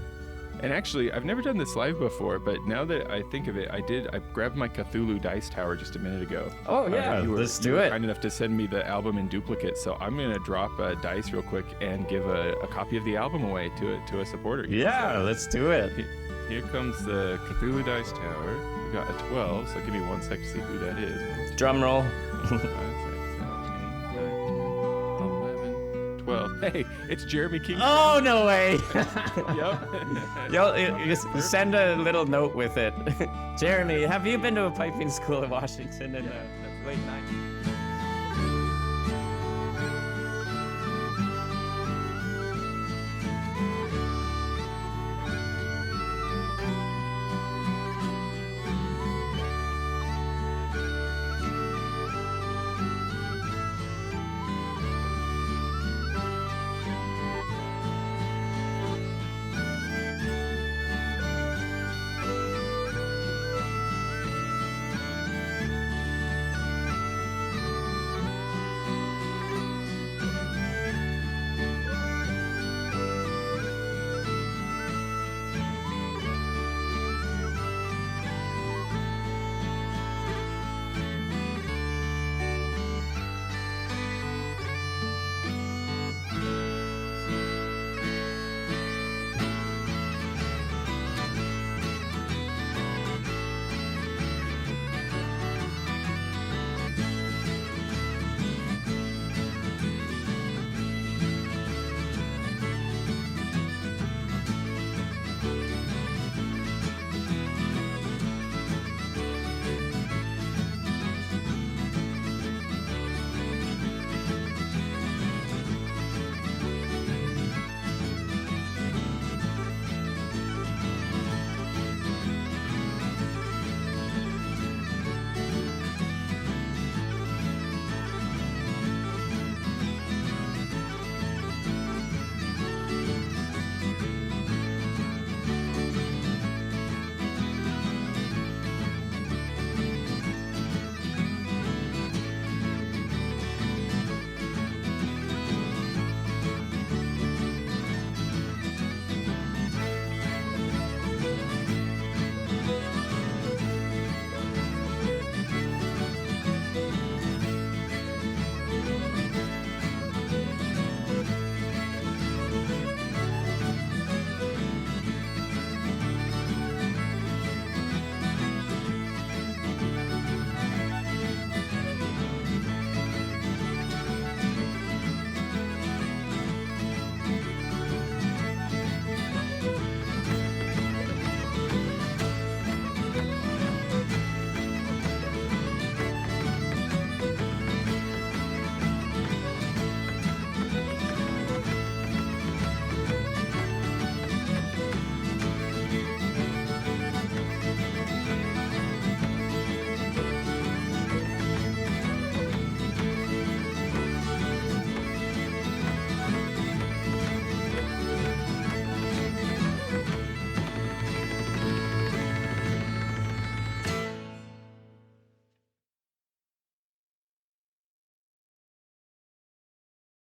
And actually, I've never done this live before, but now that I think of it, I grabbed my Cthulhu dice tower just a minute ago. Oh yeah, let's do it. Kind enough to send me the album in duplicate, so I'm gonna drop a dice real quick and give a copy of the album away to a supporter. Yeah, let's do it. Here comes the Cthulhu Dice Tower. We got a 12, so give me 1 sec to see who that is. Drum roll. 5, 6, 7, 8, 9, 10, 11, 12. Hey, it's Jeremy King. Oh, no way. Yep. You'll send a little note with it. Jeremy, have you been to a piping school in Washington in the late 90s?